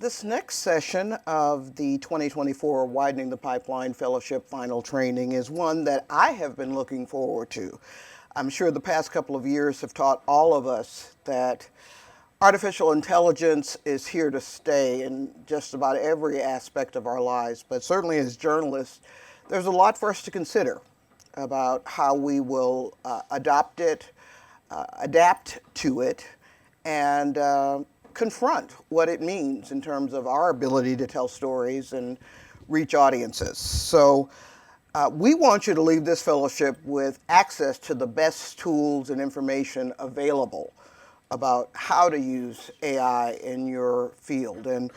This next session of the 2024 Widening the Pipeline Fellowship Final Training is one that I have been looking forward to. I'm sure the past couple of years have taught all of us that artificial intelligence is here to stay in just about every aspect of our lives, but certainly as journalists, there's a lot for us to consider about how we will adopt it, adapt to it, and confront what it means in terms of our ability to tell stories and reach audiences. So we want you to leave this fellowship with access to the best tools and information available about how to use AI in your field. And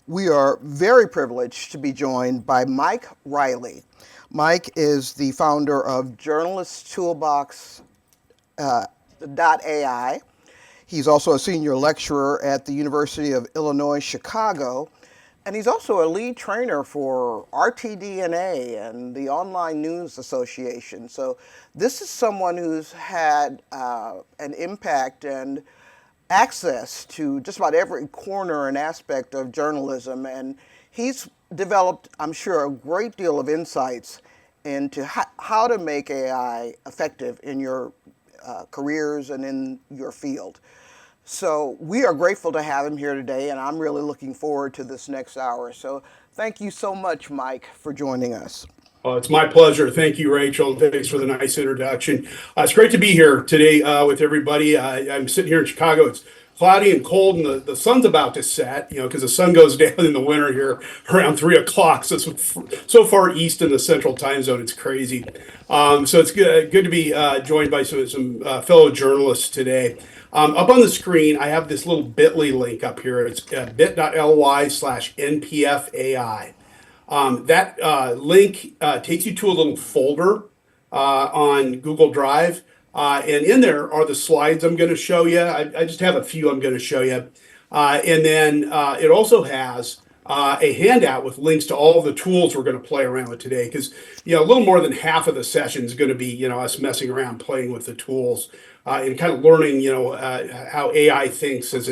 we are very privileged to be joined by Mike Reilley. Mike is the founder of JournalistsToolbox.ai. He's also a senior lecturer at the University of Illinois, Chicago, and he's also a lead trainer for RTDNA and the Online News Association. So this is someone who's had an impact and access to just about every corner and aspect of journalism, and he's developed, I'm sure, a great deal of insights into how to make AI effective in your careers and in your field. So we are grateful to have him here today, and I'm really looking forward to this next hour. So thank you so much, Mike, for joining us. Oh, it's my pleasure. Thank you, Rachel. Thanks for the nice introduction. It's great to be here today with everybody. I'm sitting here in Chicago. It's cloudy and cold, and the sun's about to set, because the sun goes down in the winter here around 3 o'clock. So it's so far east in the central time zone, it's crazy. So it's good to be joined by some fellow journalists today. Up on the screen, I have this little bit.ly link up here. It's bit.ly/NPFAI. That link takes you to a little folder on Google Drive. And in there are the slides I'm going to show you. I just have a few I'm going to show you. And then it also has a handout with links to all of the tools we're going to play around with today. Because, a little more than half of the session is going to be, us messing around, playing with the tools and kind of learning, how AI thinks as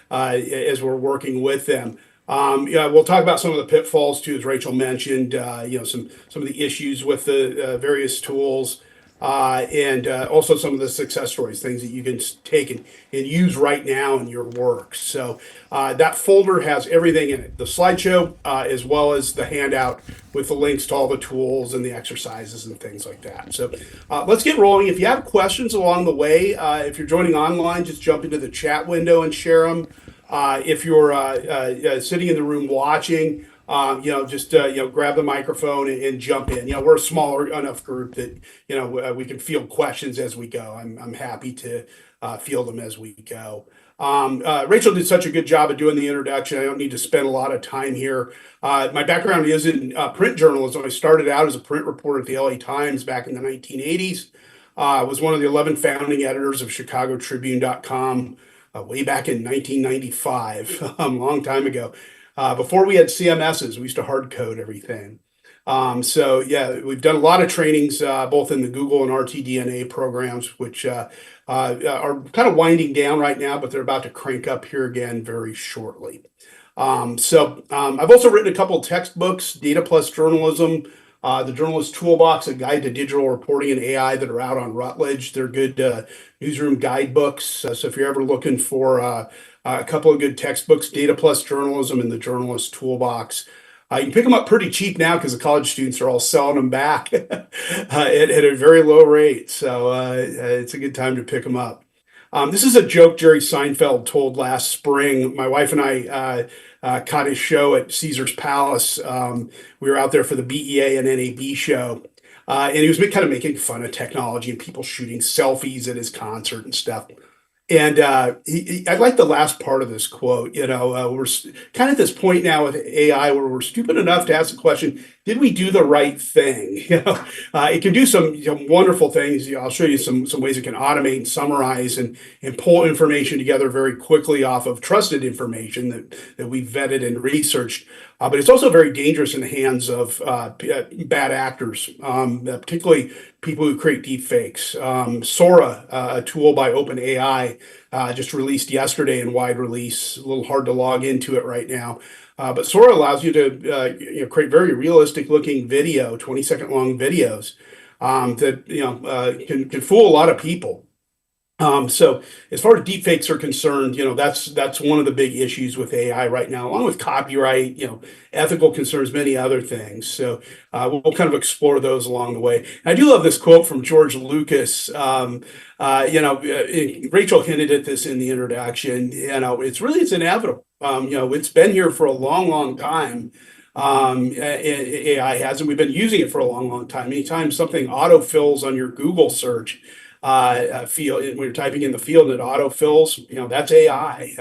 we're working with them. We'll talk about some of the pitfalls too, as Rachel mentioned. Some of the issues with the various tools, and also some of the success stories, things that you can take and use right now in your work. So that folder has everything in it: the slideshow, as well as the handout with the links to all the tools and the exercises and things like that. So let's get rolling. If you have questions along the way, if you're joining online, just jump into the chat window and share them. If you're sitting in the room watching, just grab the microphone and jump in. We're a smaller enough group that we can field questions as we go. I'm happy to field them as we go. Rachel did such a good job of doing the introduction. I don't need to spend a lot of time here. My background is in print journalism. I started out as a print reporter at the LA Times back in the 1980s. I was one of the 11 founding editors of ChicagoTribune.com. Way back in 1995, a long time ago. Before we had CMSs, we used to hard code everything. We've done a lot of trainings, both in the Google and RTDNA programs, which are kind of winding down right now, but they're about to crank up here again very shortly. I've also written a couple of textbooks, Data Plus Journalism, the Journalist Toolbox, a guide to digital reporting and AI, that are out on Routledge. They're good newsroom guidebooks. So if you're ever looking for a couple of good textbooks, Data Plus Journalism and the Journalist Toolbox. You can pick them up pretty cheap now because the college students are all selling them back at a very low rate. So it's a good time to pick them up. This is a joke Jerry Seinfeld told last spring. My wife and I caught his show at Caesar's Palace. We were out there for the BEA and NAB show. And he was kind of making fun of technology and people shooting selfies at his concert and stuff. And I like the last part of this quote. We're kind of at this point now with AI where we're stupid enough to ask the question, did we do the right thing? It can do some wonderful things. I'll show you some ways it can automate and summarize and pull information together very quickly off of trusted information that we've vetted and researched. But it's also very dangerous in the hands of bad actors, particularly people who create deep fakes. Sora, a tool by OpenAI just released yesterday in wide release. A little hard to log into it right now. But Sora allows you to create very realistic looking video, 20-second long videos that can fool a lot of people. So as far as deepfakes are concerned, that's one of the big issues with AI right now, along with copyright, ethical concerns, many other things. So we'll kind of explore those along the way. I do love this quote from George Lucas. Rachel hinted at this in the introduction. It's inevitable. It's been here for a long, long time. AI has, and we've been using it for a long, long time. Anytime something autofills on your Google search, field when you're typing in the field and it autofills, that's AI.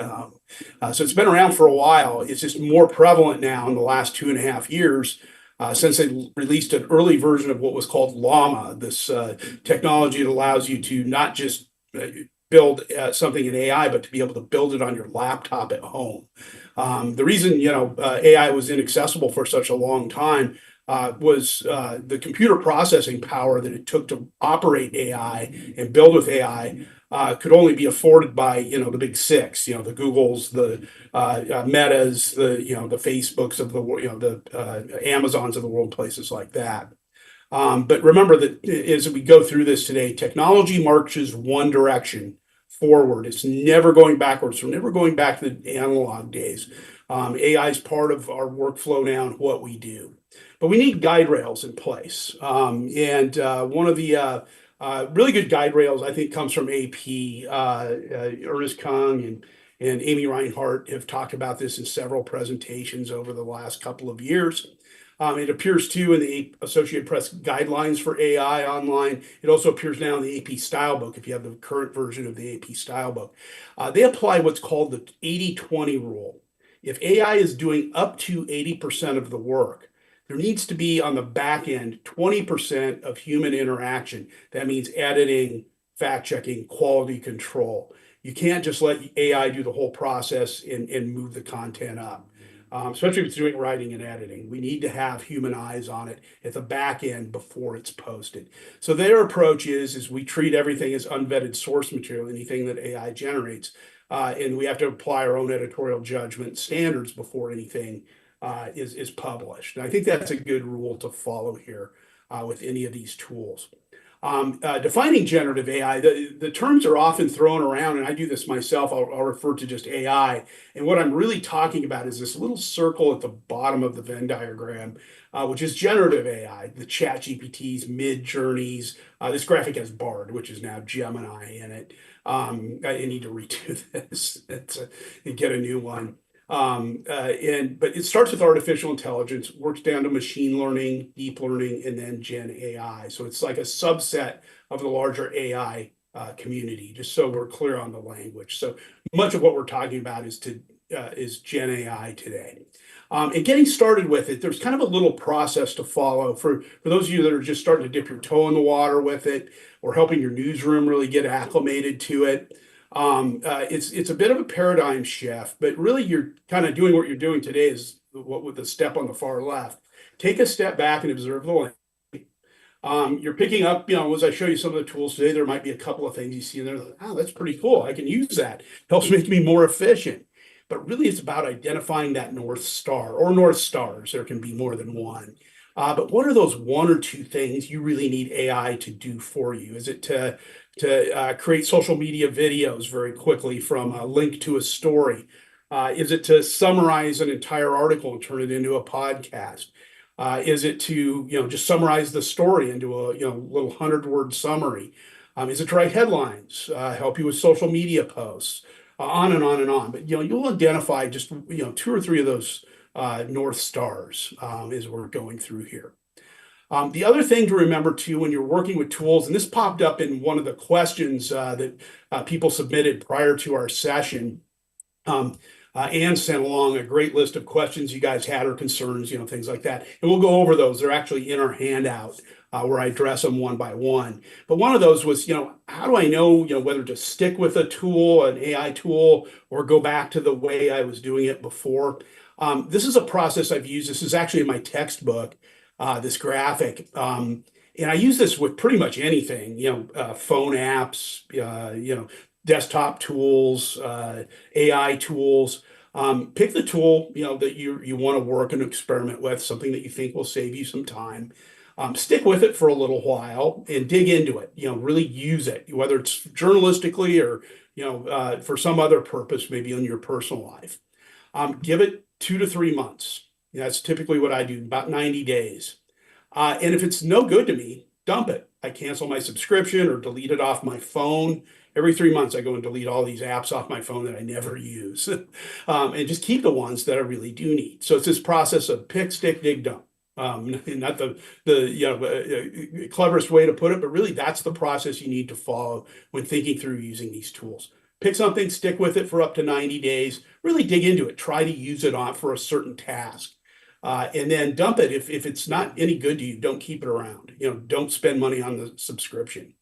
So it's been around for a while. It's just more prevalent now in the last 2.5 years since they released an early version of what was called Llama, this technology that allows you to not just build something in AI, but to be able to build it on your laptop at home. The reason AI was inaccessible for such a long time was the computer processing power that it took to operate AI and build with AI could only be afforded by the big six, the Googles, the Metas, the Facebooks of the world, the Amazons of the world, places like that. But remember that as we go through this today, technology marches one direction forward. It's never going backwards. We're never going back to the analog days. AI is part of our workflow now and what we do. But we need guide rails in place. And one of the really good guide rails, I think, comes from AP. Ernest Kung and Amy Reinhart have talked about this in several presentations over the last couple of years. It appears too in the Associated Press guidelines for AI online. It also appears now in the AP style book, if you have the current version of the AP style book. They apply what's called the 80-20 rule. If AI is doing up to 80% of the work, there needs to be on the back end 20% of human interaction. That means editing, fact checking, quality control. You can't just let AI do the whole process and move the content up. Especially if it's doing writing and editing. We need to have human eyes on it at the back end before it's posted. So their approach is we treat everything as unvetted source material, anything that AI generates, and we have to apply our own editorial judgment standards before anything is published. And I think that's a good rule to follow here with any of these tools. Defining generative AI, the terms are often thrown around, and I do this myself. I'll refer to just AI. And what I'm really talking about is this little circle at the bottom of the Venn diagram, which is generative AI, the ChatGPTs, Midjourneys. This graphic has Bard, which is now Gemini in it. I need to redo this and get a new one. But it starts with artificial intelligence, works down to machine learning, deep learning, and then Gen AI. So it's like a subset of the larger AI community, just so we're clear on the language. So much of what we're talking about is Gen AI today. And getting started with it, there's kind of a little process to follow for those of you that are just starting to dip your toe in the water with it or helping your newsroom really get acclimated to it. It's a bit of a paradigm shift, but really you're kind of doing what you're doing today is what with the step on the far left. Take a step back and observe the language. You're picking up, as I show you some of the tools today, there might be a couple of things you see in there. Oh, that's pretty cool. I can use that. Helps make me more efficient. But really it's about identifying that North Star or North Stars. There can be more than one. But what are those one or two things you really need AI to do for you? Is it to create social media videos very quickly from a link to a story? Is it to summarize an entire article and turn it into a podcast? Is it to just summarize the story into a little 100-word summary? Is it to write headlines, help you with social media posts, on and on and on? But you'll identify just 2 or 3 of those North Stars as we're going through here. The other thing to remember too when you're working with tools, and this popped up in one of the questions that people submitted prior to our session. Anne sent along a great list of questions you guys had or concerns, things like that. And we'll go over those. They're actually in our handout where I address them one by one. But one of those was, how do I know, whether to stick with a tool, an AI tool, or go back to the way I was doing it before? This is a process I've used. This is actually in my textbook, this graphic. And I use this with pretty much anything, phone apps, desktop tools, AI tools. Pick the tool that you want to work and experiment with, something that you think will save you some time. Stick with it for a little while and dig into it. Really use it, whether it's journalistically or for some other purpose, maybe in your personal life. Give it 2 to 3 months. That's typically what I do, about 90 days. And if it's no good to me, dump it. I cancel my subscription or delete it off my phone. Every 3 months, I go and delete all these apps off my phone that I never use, and just keep the ones that I really do need. So it's this process of pick, stick, dig, dump. Not the cleverest way to put it, but really that's the process you need to follow when thinking through using these tools. Pick something, stick with it for up to 90 days, really dig into it, try to use it on for a certain task. And then dump it if it's not any good to you. Don't keep it around. Don't spend money on the subscription.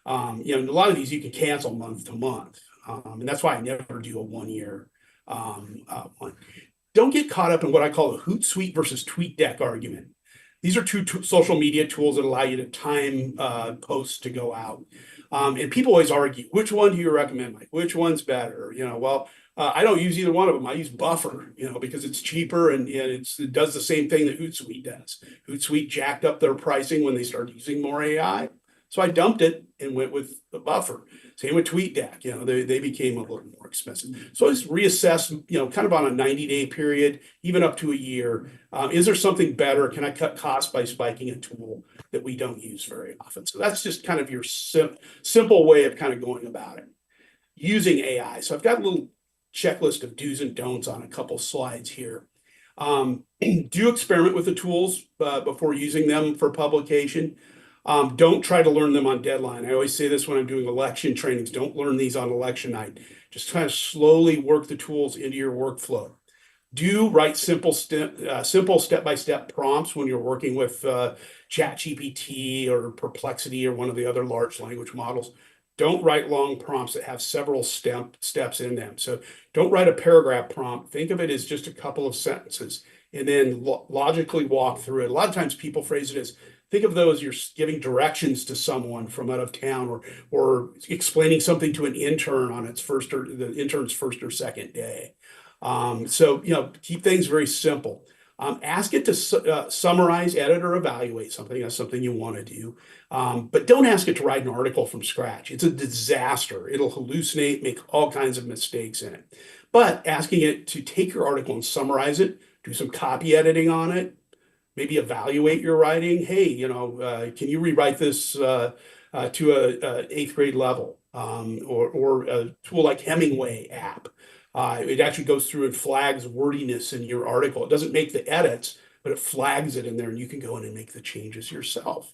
A lot of these you can cancel month to month, and that's why I never do a 1 year one. Don't get caught up in what I call the Hootsuite versus TweetDeck argument. These are two social media tools that allow you to time posts to go out. And people always argue, which one do you recommend, Mike? Which one's better? I don't use either one of them. I use Buffer, because it's cheaper and it does the same thing that Hootsuite does. Hootsuite jacked up their pricing when they started using more AI. So I dumped it and went with the Buffer. Same with TweetDeck, they became a little more expensive. So I just reassess, kind of on a 90-day period, even up to a year. Is there something better? Can I cut costs by spiking a tool that we don't use very often? So that's just kind of your simple way of kind of going about it. Using AI. So I've got a little checklist of do's and don'ts on a couple slides here. Do experiment with the tools before using them for publication. Don't try to learn them on deadline. I always say this when I'm doing election trainings. Don't learn these on election night. Just kind of slowly work the tools into your workflow. Do write simple step-by-step prompts when you're working with ChatGPT or Perplexity or one of the other large language models. Don't write long prompts that have several steps in them. So don't write a paragraph prompt. Think of it as just a couple of sentences and then logically walk through it. A lot of times people phrase it as, think of those, you're giving directions to someone from out of town or explaining something to an intern on the intern's first or second day. So keep things very simple. Ask it to summarize, edit, or evaluate something. That's something you want to do. But don't ask it to write an article from scratch. It's a disaster. It'll hallucinate, make all kinds of mistakes in it. But asking it to take your article and summarize it, do some copy editing on it, maybe evaluate your writing. Hey, can you rewrite this to a 8th grade level, or a tool like Hemingway app? It actually goes through and flags wordiness in your article. It doesn't make the edits, but it flags it in there, and you can go in and make the changes yourself.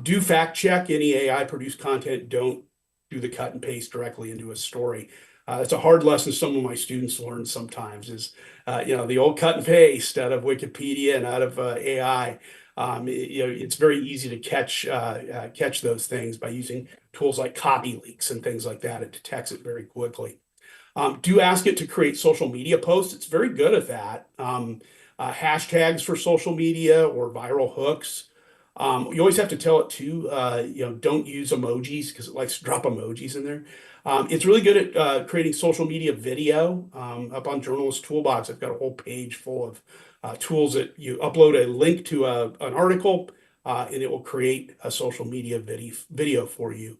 Do fact check any AI produced content. Don't do the cut and paste directly into a story. It's a hard lesson some of my students learn sometimes is, the old cut and paste out of Wikipedia and out of AI. It's very easy to catch those things by using tools like copy leaks and things like that. It detects it very quickly. Do ask it to create social media posts. It's very good at that. Hashtags for social media or viral hooks. You always have to tell it to, don't use emojis because it likes to drop emojis in there. It's really good at creating social media video. Up on Journalist Toolbox, I've got a whole page full of tools that you upload a link to an article, and it will create a social media video for you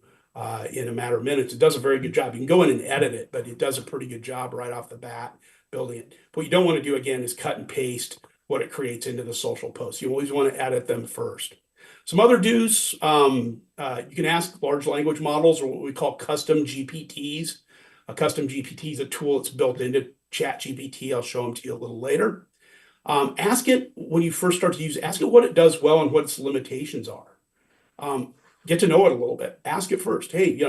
in a matter of minutes. It does a very good job. You can go in and edit it, but it does a pretty good job right off the bat building it. What you don't want to do, again, is cut and paste what it creates into the social post. You always want to edit them first. Some other do's, you can ask large language models, or what we call custom GPTs. A custom GPT is a tool that's built into ChatGPT. I'll show them to you a little later. Ask it when you first start to use it, ask it what it does well and what its limitations are. Get to know it a little bit. Ask it first. Hey,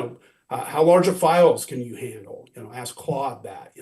how large of files can you handle? Ask Claude that,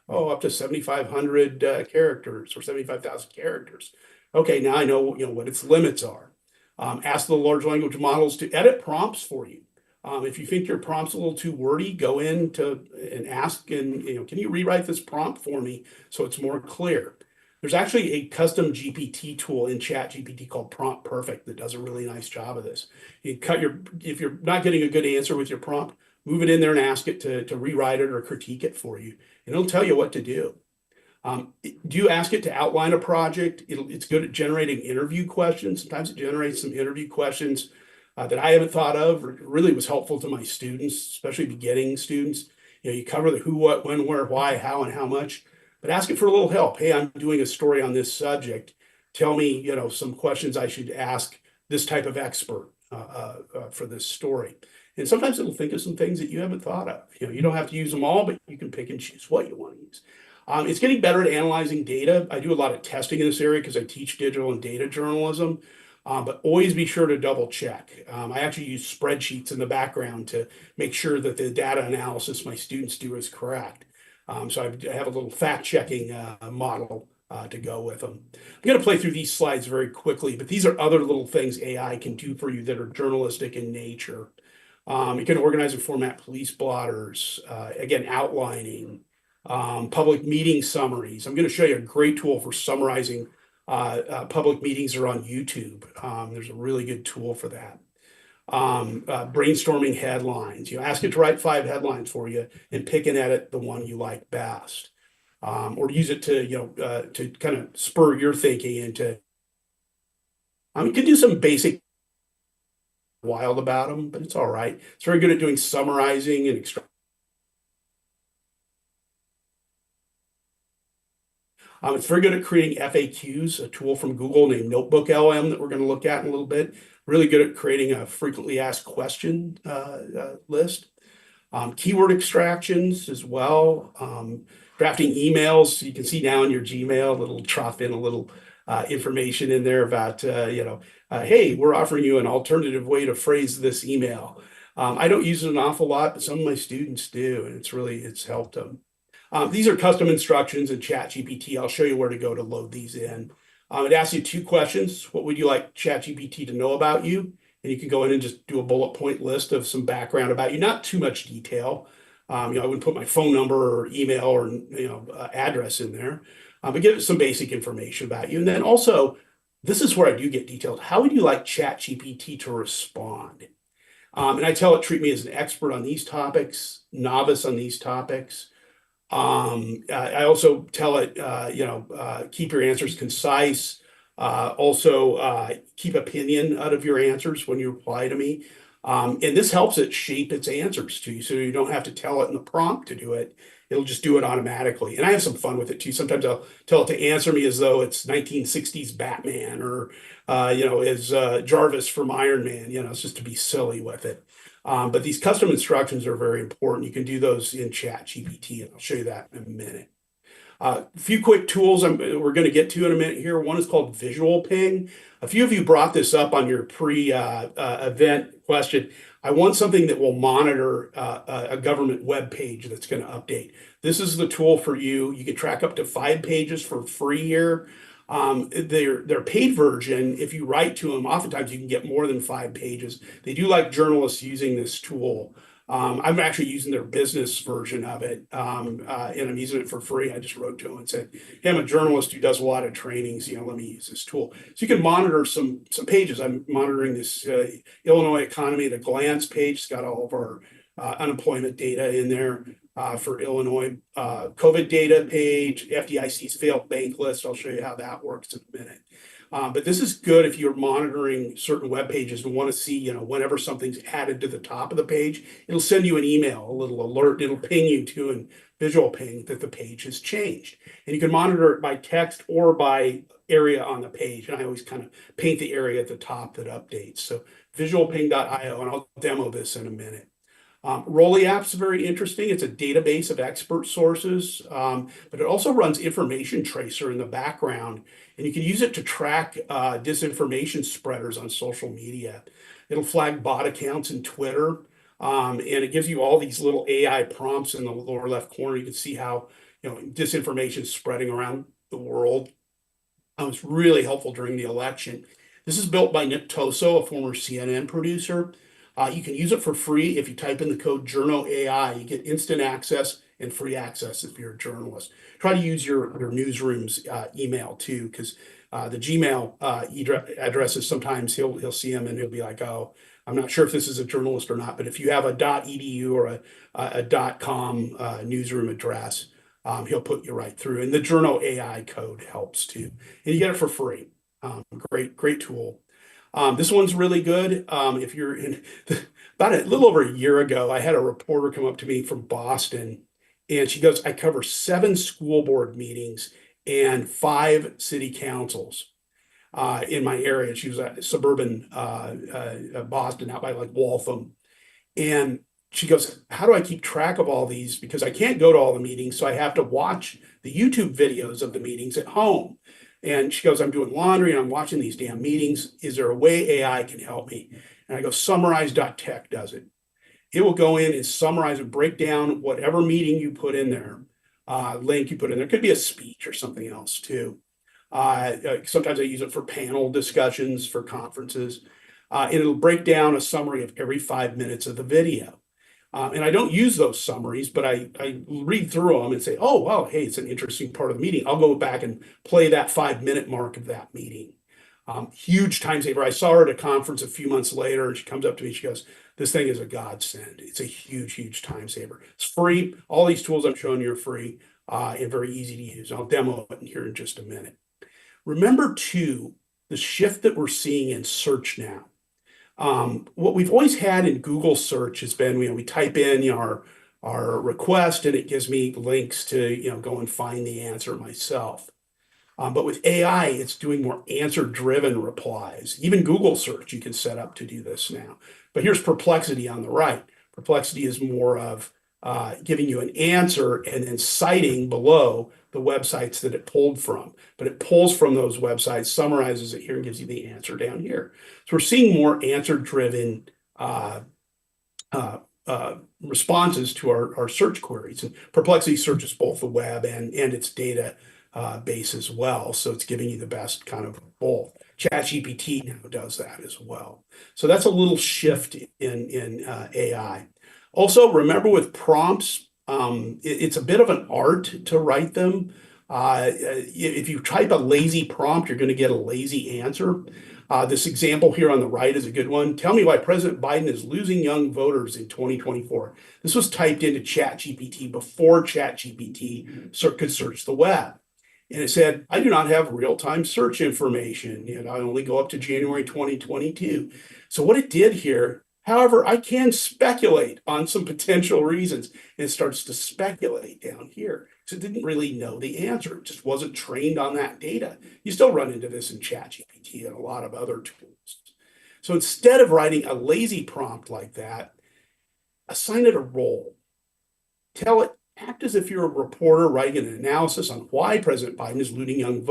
up to 7,500 characters or 75,000 characters. Okay, now I know, what its limits are. Ask the large language models to edit prompts for you. If you think your prompt's a little too wordy, go in and ask, and can you rewrite this prompt for me so it's more clear? There's actually a custom GPT tool in ChatGPT called Prompt Perfect that does a really nice job of this. If you're not getting a good answer with your prompt, move it in there and ask it to rewrite it or critique it for you, and it'll tell you what to do. Do you ask it to outline a project? It's good at generating interview questions. Sometimes it generates some interview questions that I haven't thought of, or really was helpful to my students, especially beginning students. You cover the who, what, when, where, why, how, and how much, but ask it for a little help. Hey, I'm doing a story on this subject. Tell me, some questions I should ask this type of expert for this story. And sometimes it'll think of some things that you haven't thought of. You don't have to use them all, but you can pick and choose what you want to use. It's getting better at analyzing data. I do a lot of testing in this area because I teach digital and data journalism, but always be sure to double check. I actually use spreadsheets in the background to make sure that the data analysis my students do is correct. So I have a little fact checking model to go with them. I'm going to play through these slides very quickly, but these are other little things AI can do for you that are journalistic in nature. You can organize and format police blotters, again, outlining, public meeting summaries. I'm going to show you a great tool for summarizing public meetings that are on YouTube. There's a really good tool for that. Brainstorming headlines. Ask it to write 5 headlines for you and pick and edit the one you like best. Or use it to kind of spur your thinking into. You can do some basic wild about them, but it's all right. It's very good at doing summarizing and it's very good at creating FAQs, a tool from Google named Notebook LM that we're going to look at in a little bit. Really good at creating a frequently asked question list. Keyword extractions as well. Drafting emails. You can see now in your Gmail, it'll drop in a little information in there about, hey, we're offering you an alternative way to phrase this email. I don't use it an awful lot, but some of my students do, and it's helped them. These are custom instructions in ChatGPT. I'll show you where to go to load these in. It asks you 2 questions. What would you like ChatGPT to know about you? And you can go in and just do a bullet point list of some background about you, not too much detail. I wouldn't put my phone number or email or address in there, but give it some basic information about you. And then also, this is where I do get detailed. How would you like ChatGPT to respond? And I tell it, treat me as an expert on these topics, novice on these topics. I also tell it, keep your answers concise. Also, keep opinion out of your answers when you reply to me. And this helps it shape its answers to you, so you don't have to tell it in the prompt to do it. It'll just do it automatically. And I have some fun with it too. Sometimes I'll tell it to answer me as though it's 1960s Batman or, as Jarvis from Iron Man. It's just to be silly with it. But these custom instructions are very important. You can do those in ChatGPT, and I'll show you that in a minute. A few quick tools we're going to get to in a minute here. One is called Visual Ping. A few of you brought this up on your pre-event question. I want something that will monitor a government web page that's going to update. This is the tool for you. You can track up to 5 pages for free here. Their paid version, if you write to them, oftentimes you can get more than 5 pages. They do like journalists using this tool. I'm actually using their business version of it, and I'm using it for free. I just wrote to them and said, hey, I'm a journalist who does a lot of trainings, let me use this tool. So you can monitor some pages. I'm monitoring this Illinois economy at a glance page. It's got all of our unemployment data in there for Illinois. COVID data page, FDIC's failed bank list. I'll show you how that works in a minute. But this is good if you're monitoring certain web pages and want to see, whenever something's added to the top of the page, it'll send you an email, a little alert. It'll ping you to a visual ping that the page has changed. And you can monitor it by text or by area on the page. And I always kind of paint the area at the top that updates. So visualping.io, and I'll demo this in a minute. Reilley app's very interesting. It's a database of expert sources, but it also runs information tracer in the background, and you can use it to track disinformation spreaders on social media. It'll flag bot accounts in Twitter, and it gives you all these little AI prompts in the lower left corner. You can see how disinformation is spreading around the world. It's really helpful during the election. This is built by Nick Toso, a former CNN producer. You can use it for free if you type in the code Journo AI. You get instant access and free access if you're a journalist. Try to use your newsroom's email too, because the Gmail addresses, sometimes he'll see them and he'll be like, oh, I'm not sure if this is a journalist or not, but if you have a .edu or a .com newsroom address, he'll put you right through. And the Journal AI code helps too. And you get it for free. Great tool. This one's really good. If you're in about a little over a year ago, I had a reporter come up to me from Boston, and she goes, I cover 7 school board meetings and 5 city councils in my area. She was at suburban Boston, out by like Waltham. And she goes, how do I keep track of all these? Because I can't go to all the meetings, so I have to watch the YouTube videos of the meetings at home. And she goes, I'm doing laundry and I'm watching these damn meetings. Is there a way AI can help me? And I go, summarize.tech does it. It will go in and summarize and break down whatever meeting you put in there, link you put in there. It could be a speech or something else too. Sometimes I use it for panel discussions, for conferences. And it'll break down a summary of every 5 minutes of the video. And I don't use those summaries, but I read through them and say, oh, well, hey, it's an interesting part of the meeting. I'll go back and play that 5-minute mark of that meeting. Huge time saver. I saw her at a conference a few months later, and she comes up to me, she goes, this thing is a godsend. It's a huge time saver. It's free. All these tools I'm showing you are free and very easy to use. I'll demo it here in just a minute. Remember too, the shift that we're seeing in search now. What we've always had in Google search has been, we type in our request and it gives me links to go and find the answer myself. But with AI, it's doing more answer-driven replies. Even Google search you can set up to do this now. But here's Perplexity on the right. Perplexity is more of giving you an answer and then citing below the websites that it pulled from. But it pulls from those websites, summarizes it here, and gives you the answer down here. So we're seeing more answer-driven responses to our search queries. And Perplexity searches both the web and its data base as well. So it's giving you the best kind of both. ChatGPT now does that as well. So that's a little shift in AI. Also, remember with prompts, it's a bit of an art to write them. If you type a lazy prompt, you're going to get a lazy answer. This example here on the right is a good one. Tell me why President Biden is losing young voters in 2024. This was typed into ChatGPT before ChatGPT could search the web. And it said, I do not have real-time search information. And I only go up to January 2022. So what it did here, however, I can speculate on some potential reasons. And it starts to speculate down here. So it didn't really know the answer. It just wasn't trained on that data. You still run into this in ChatGPT and a lot of other tools. So instead of writing a lazy prompt like that, assign it a role. Tell it, act as if you're a reporter writing an analysis on why President Biden is losing young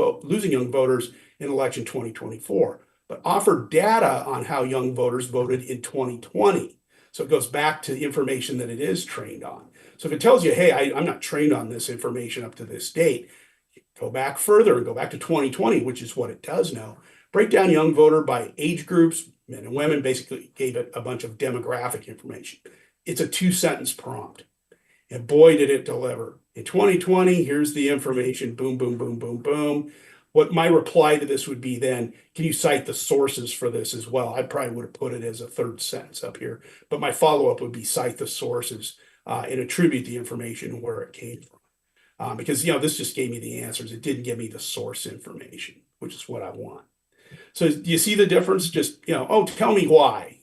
voters in election 2024, but offer data on how young voters voted in 2020. So it goes back to the information that it is trained on. So if it tells you, hey, I'm not trained on this information up to this date, go back further and go back to 2020, which is what it does know. Break down young voter by age groups, men and women, basically gave it a bunch of demographic information. It's a 2-sentence prompt. And boy, did it deliver. In 2020, here's the information, boom, boom, boom, boom, boom. What my reply to this would be then, can you cite the sources for this as well? I probably would have put it as a 3rd sentence up here, but my follow-up would be cite the sources and attribute the information where it came from. Because, this just gave me the answers. It didn't give me the source information, which is what I want. So do you see the difference? Just, oh, tell me why,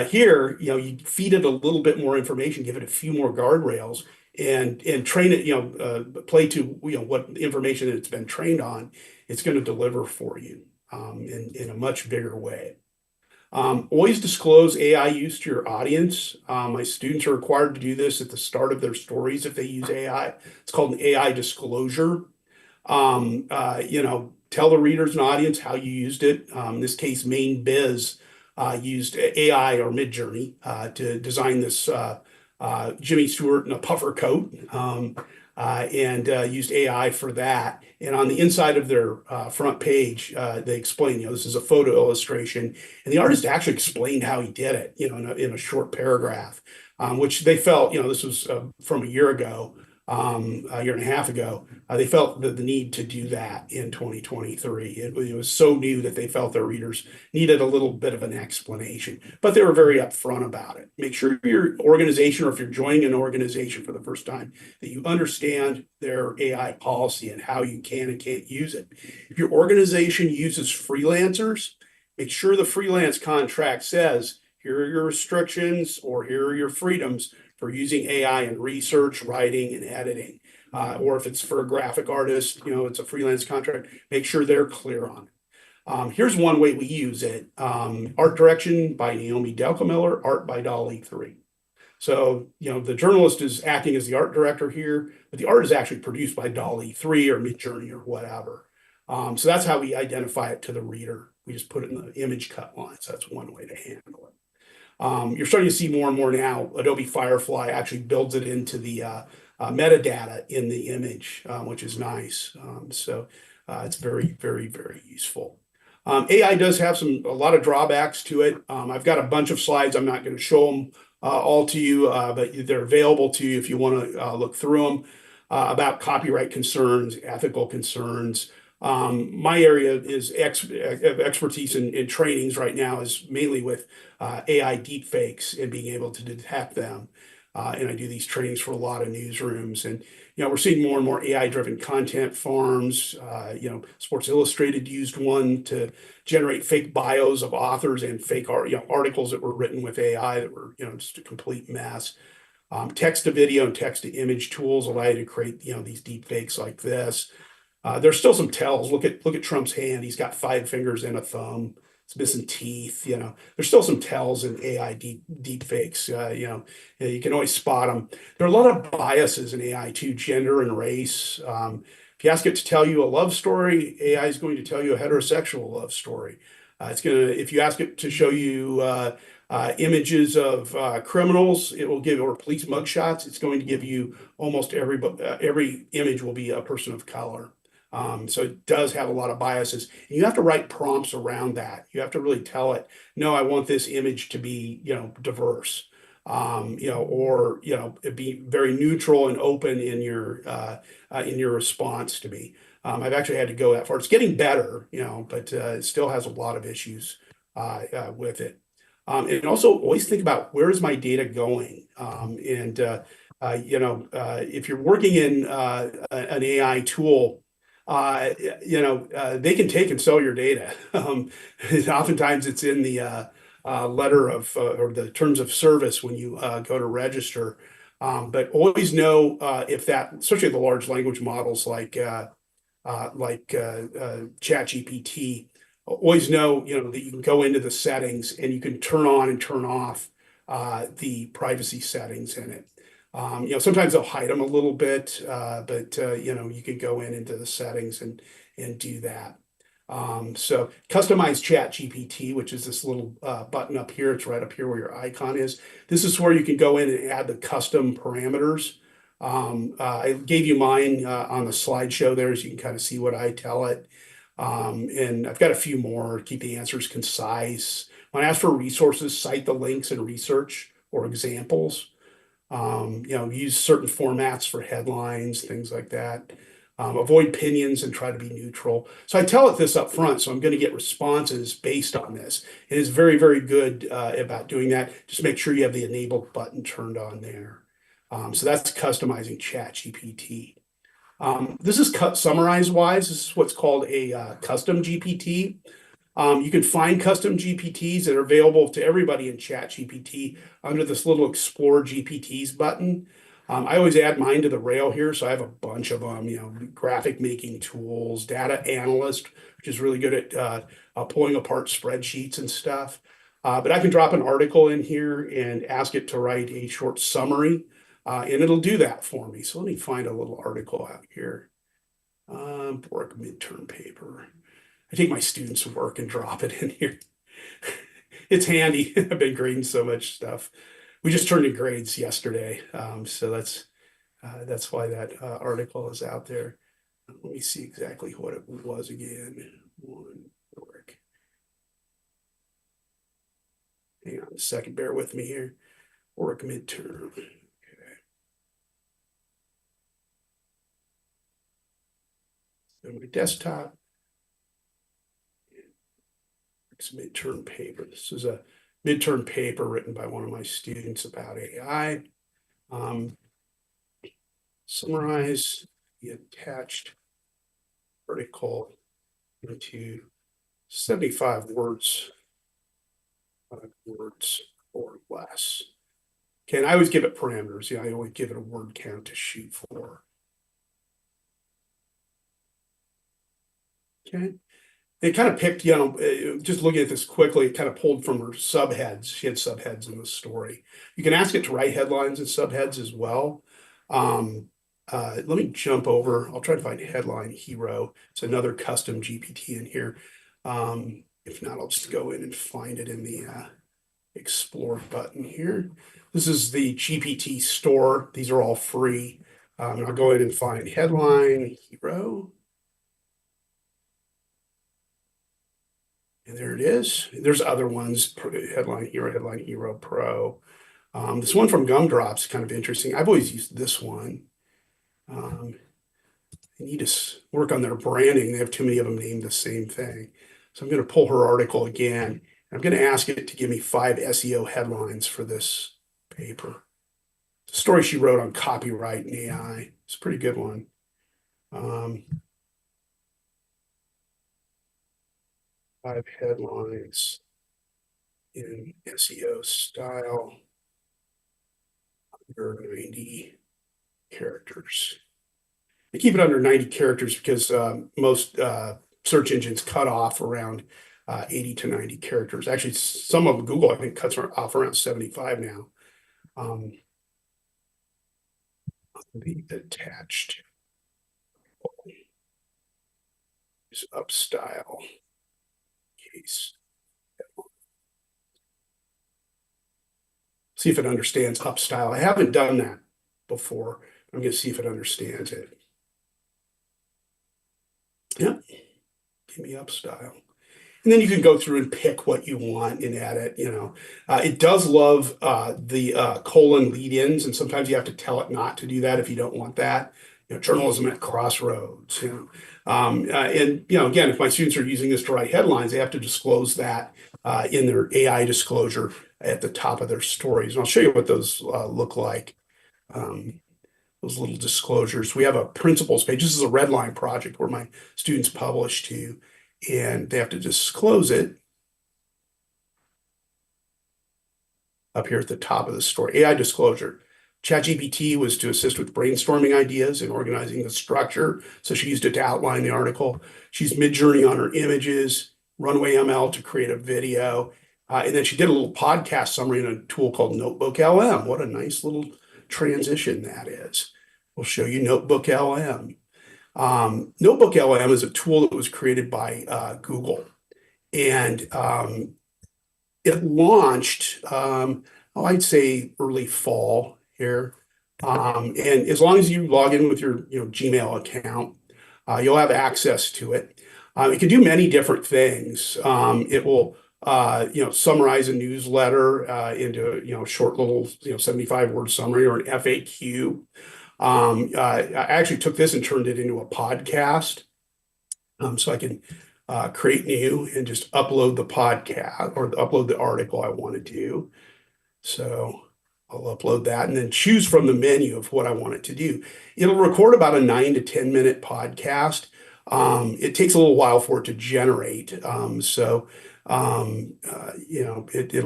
here, you feed it a little bit more information, give it a few more guardrails and train it, play to, what information that it's been trained on, it's going to deliver for you in a much bigger way. Always disclose AI use to your audience. My students are required to do this at the start of their stories if they use AI. It's called an AI disclosure. Tell the readers and audience how you used it. In this case, Main Biz used AI or Midjourney to design this Jimmy Stewart in a puffer coat and used AI for that. And on the inside of their front page, they explain, this is a photo illustration. And the artist actually explained how he did it, in a short paragraph. which they felt, this was from a year ago, a year and a half ago. They felt the need to do that in 2023. It was so new that they felt their readers needed a little bit of an explanation, but they were very upfront about it. Make sure your organization, or if you're joining an organization for the first time, that you understand their AI policy and how you can and can't use it. If your organization uses freelancers, make sure the freelance contract says, here are your restrictions, or here are your freedoms for using AI in research, writing, and editing. Or if it's for a graphic artist, it's a freelance contract, make sure they're clear on it. Here's one way we use it. Art direction by Naomi Delcamiller, art by Dolly 3. So, the journalist is acting as the art director here, but the art is actually produced by Dolly 3 or Midjourney or whatever. So that's how we identify it to the reader. We just put it in the image cut line. So that's one way to handle it. You're starting to see more and more now. Adobe Firefly actually builds it into the metadata in the image, which is nice. So it's very, very, very useful. AI does have a lot of drawbacks to it. I've got a bunch of slides. I'm not going to show them all to you, but they're available to you if you want to look through them about copyright concerns, ethical concerns. My area is expertise in trainings right now is mainly with AI deepfakes and being able to detect them. And I do these trainings for a lot of newsrooms. And, we're seeing more and more AI-driven content farms. Sports Illustrated used one to generate fake bios of authors and fake articles that were written with AI that were, just a complete mess. Text to video and text to image tools allow you to create, these deep fakes like this. There's still some tells. Look at Trump's hand. He's got 5 fingers and a thumb. It's missing teeth. There's still some tells in AI deep fakes. You can always spot them. There are a lot of biases in AI too, gender and race. If you ask it to tell you a love story, AI is going to tell you a heterosexual love story. If you ask it to show you images of criminals, it will give, or police mugshots, it's going to give you almost every image will be a person of color. So it does have a lot of biases. And you have to write prompts around that. You have to really tell it, no, I want this image to be, diverse, or, it be very neutral and open in your response to me. I've actually had to go that far. It's getting better, but it still has a lot of issues with it. And also always think about, where is my data going? If you're working in an AI tool, they can take and sell your data. Oftentimes it's in the letter of or the terms of service when you go to register. But always know if that, especially the large language models like ChatGPT, always know that you can go into the settings and you can turn on and turn off the privacy settings in it. Sometimes they'll hide them a little bit, but you can go into the settings and do that. So customize ChatGPT, which is this little button up here. It's right up here where your icon is. This is where you can go in and add the custom parameters. I gave you mine on the slideshow there, so you can kind of see what I tell it. And I've got a few more. Keep the answers concise. When I ask for resources, cite the links and research or examples. Use certain formats for headlines, things like that. Avoid opinions and try to be neutral. So I tell it this up front, so I'm going to get responses based on this. It is very, very good about doing that. Just make sure you have the enabled button turned on there. So that's customizing ChatGPT. This is summarize wise. This is what's called a custom GPT. You can find custom GPTs that are available to everybody in ChatGPT under this little Explore GPTs button. I always add mine to the rail here, so I have a bunch of them. Graphic making tools, data analyst, which is really good at pulling apart spreadsheets and stuff. But I can drop an article in here and ask it to write a short summary, and it'll do that for me. So let me find a little article out here. Work midterm paper. I take my students' work and drop it in here. It's handy. I've been grading so much stuff. We just turned in grades yesterday, so that's why that article is out there. Let me see exactly what it was again. One work. Hang on a second. Bear with me here. or a midterm. Okay. On my desktop, it's a midterm paper. This is a midterm paper written by one of my students about AI. Summarize the attached article into 75 words, words or less. Okay, and I always give it parameters. Yeah, I always give it a word count to shoot for. Okay. They kind of picked, just looking at this quickly, it kind of pulled from her subheads. She had subheads in the story. You can ask it to write headlines and subheads as well. Let me jump over. I'll try to find headline hero. It's another custom GPT in here. If not, I'll just go in and find it in the explore button here. This is the GPT store. These are all free. I'll go in and find headline hero. And there it is. There's other ones, Headline Hero Pro. This one from Gumdrop's kind of interesting. I've always used this one. They need to work on their branding. They have too many of them named the same thing. So I'm going to pull her article again. I'm going to ask it to give me 5 SEO headlines for this paper. It's a story she wrote on copyright and AI. It's a pretty good one. 5 headlines in SEO style under 90 characters. I keep it under 90 characters because most search engines cut off around 80 to 90 characters. Actually, some of Google, I think, cuts off around 75 now. The attached is up style case. See if it understands up style. I haven't done that before. I'm going to see if it understands it. Yep. Give me up style. And then you can go through and pick what you want and add it. It does love the colon lead-ins, and sometimes you have to tell it not to do that if you don't want that. Journalism at crossroads. And again, if my students are using this to write headlines, they have to disclose that in their AI disclosure at the top of their stories. And I'll show you what those look like. Those little disclosures. We have a principles page. This is a Redline project where my students publish to, and they have to disclose it up here at the top of the story. AI disclosure. ChatGPT was to assist with brainstorming ideas and organizing the structure. So she used it to outline the article. She's Midjourney on her images, Runway ML to create a video. And then she did a little podcast summary in a tool called Notebook LM. What a nice little transition that is. We'll show you Notebook LM. Notebook LM is a tool that was created by Google. And it launched, I'd say early fall here. And as long as you log in with your Gmail account, you'll have access to it. It can do many different things. It will summarize a newsletter into short little 75-word summary or an FAQ. I actually took this and turned it into a podcast, so I can create new and just upload the podcast or upload the article I want to do. So I'll upload that and then choose from the menu of what I want it to do. It'll record about a 9 to 10 minute podcast. It takes a little while for it to generate. It'll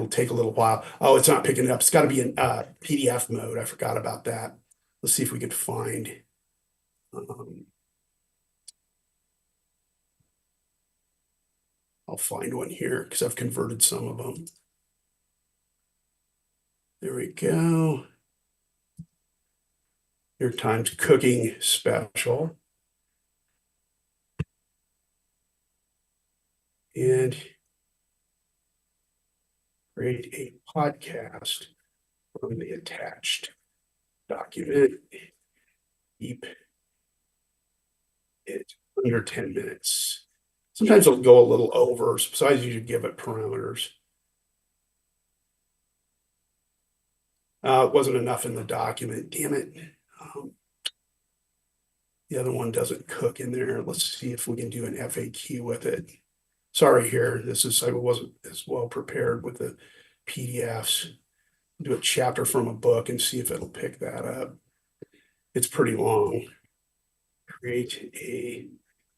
take a little while. Oh, it's not picking it up. It's got to be in PDF mode. I forgot about that. Let's see if we could find. I'll find one here because I've converted some of them. There we go. New York Times cooking special. And create a podcast from the attached document. Keep it under 10 minutes. Sometimes it'll go a little over, so I usually give it parameters. It wasn't enough in the document, damn it. The other one doesn't cook in there. Let's see if we can do an FAQ with it. Sorry here, I wasn't as well prepared with the PDFs. Do a chapter from a book and see if it'll pick that up. It's pretty long. Create a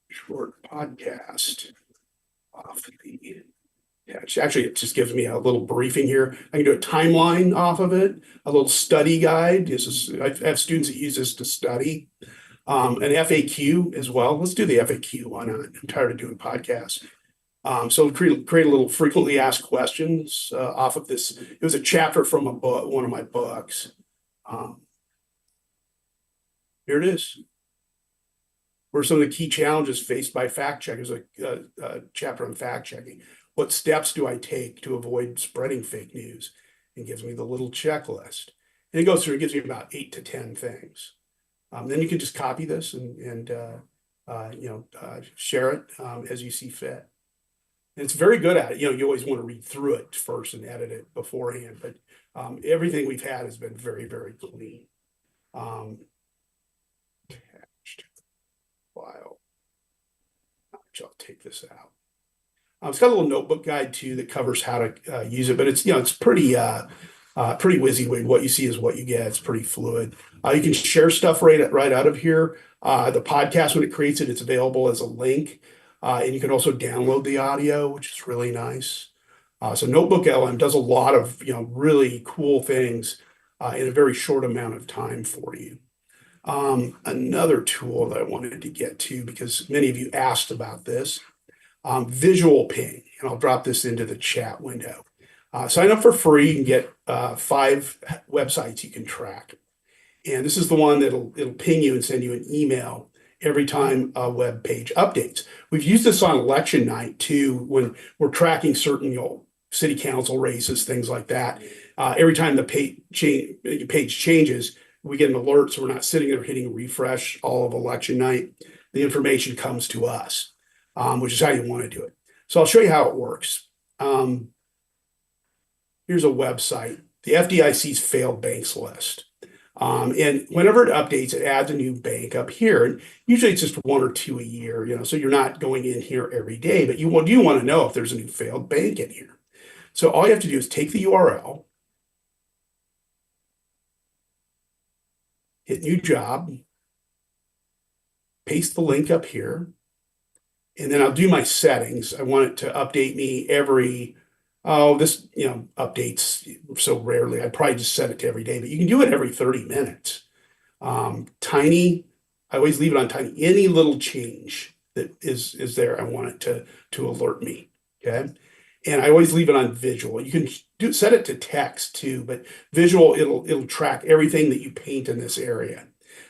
short podcast off the actually, it just gives me a little briefing here. I can do a timeline off of it, a little study guide. I have students that use this to study. An FAQ as well. Let's do the FAQ. Why not? I'm tired of doing podcasts. So create a little frequently asked questions off of this. It was a chapter from a book, one of my books. Here it is. What are some of the key challenges faced by fact checkers? A chapter on fact checking. What steps do I take to avoid spreading fake news? And gives me the little checklist. And it goes through, it gives me about 8 to 10 things. Then you can just copy this and share it as you see fit. And it's very good at it. You always want to read through it first and edit it beforehand, but everything we've had has been very, very clean. Attached file. I'll take this out. It's got a little notebook guide too that covers how to use it, but it's pretty WYSIWYG. What you see is what you get. It's pretty fluid. You can share stuff right out of here. The podcast, when it creates it, it's available as a link, and you can also download the audio, which is really nice. So Notebook LM does a lot of really cool things in a very short amount of time for you. Another tool that I wanted to get to, because many of you asked about this, Visual Ping, and I'll drop this into the chat window. Sign up for free. You can get 5 websites you can track. And this is the one it'll ping you and send you an email every time a web page updates. We've used this on election night too, when we're tracking certain city council races, things like that. Every time the page changes, we get an alert, so we're not sitting there hitting refresh all of election night. The information comes to us, which is how you want to do it. So I'll show you how it works. Here's a website, the FDIC's failed banks list. And whenever it updates, it adds a new bank up here. And usually it's just 1 or 2 a year, so you're not going in here every day, but you do want to know if there's a new failed bank in here. So all you have to do is take the URL, hit new job, paste the link up here, and then I'll do my settings. I want it to update me every this updates so rarely. I'd probably just set it to every day, but you can do it every 30 minutes. Tiny, I always leave it on tiny. Any little change that is there, I want it to alert me. Okay. And I always leave it on visual. You can set it to text too, but visual, it'll track everything that you paint in this area.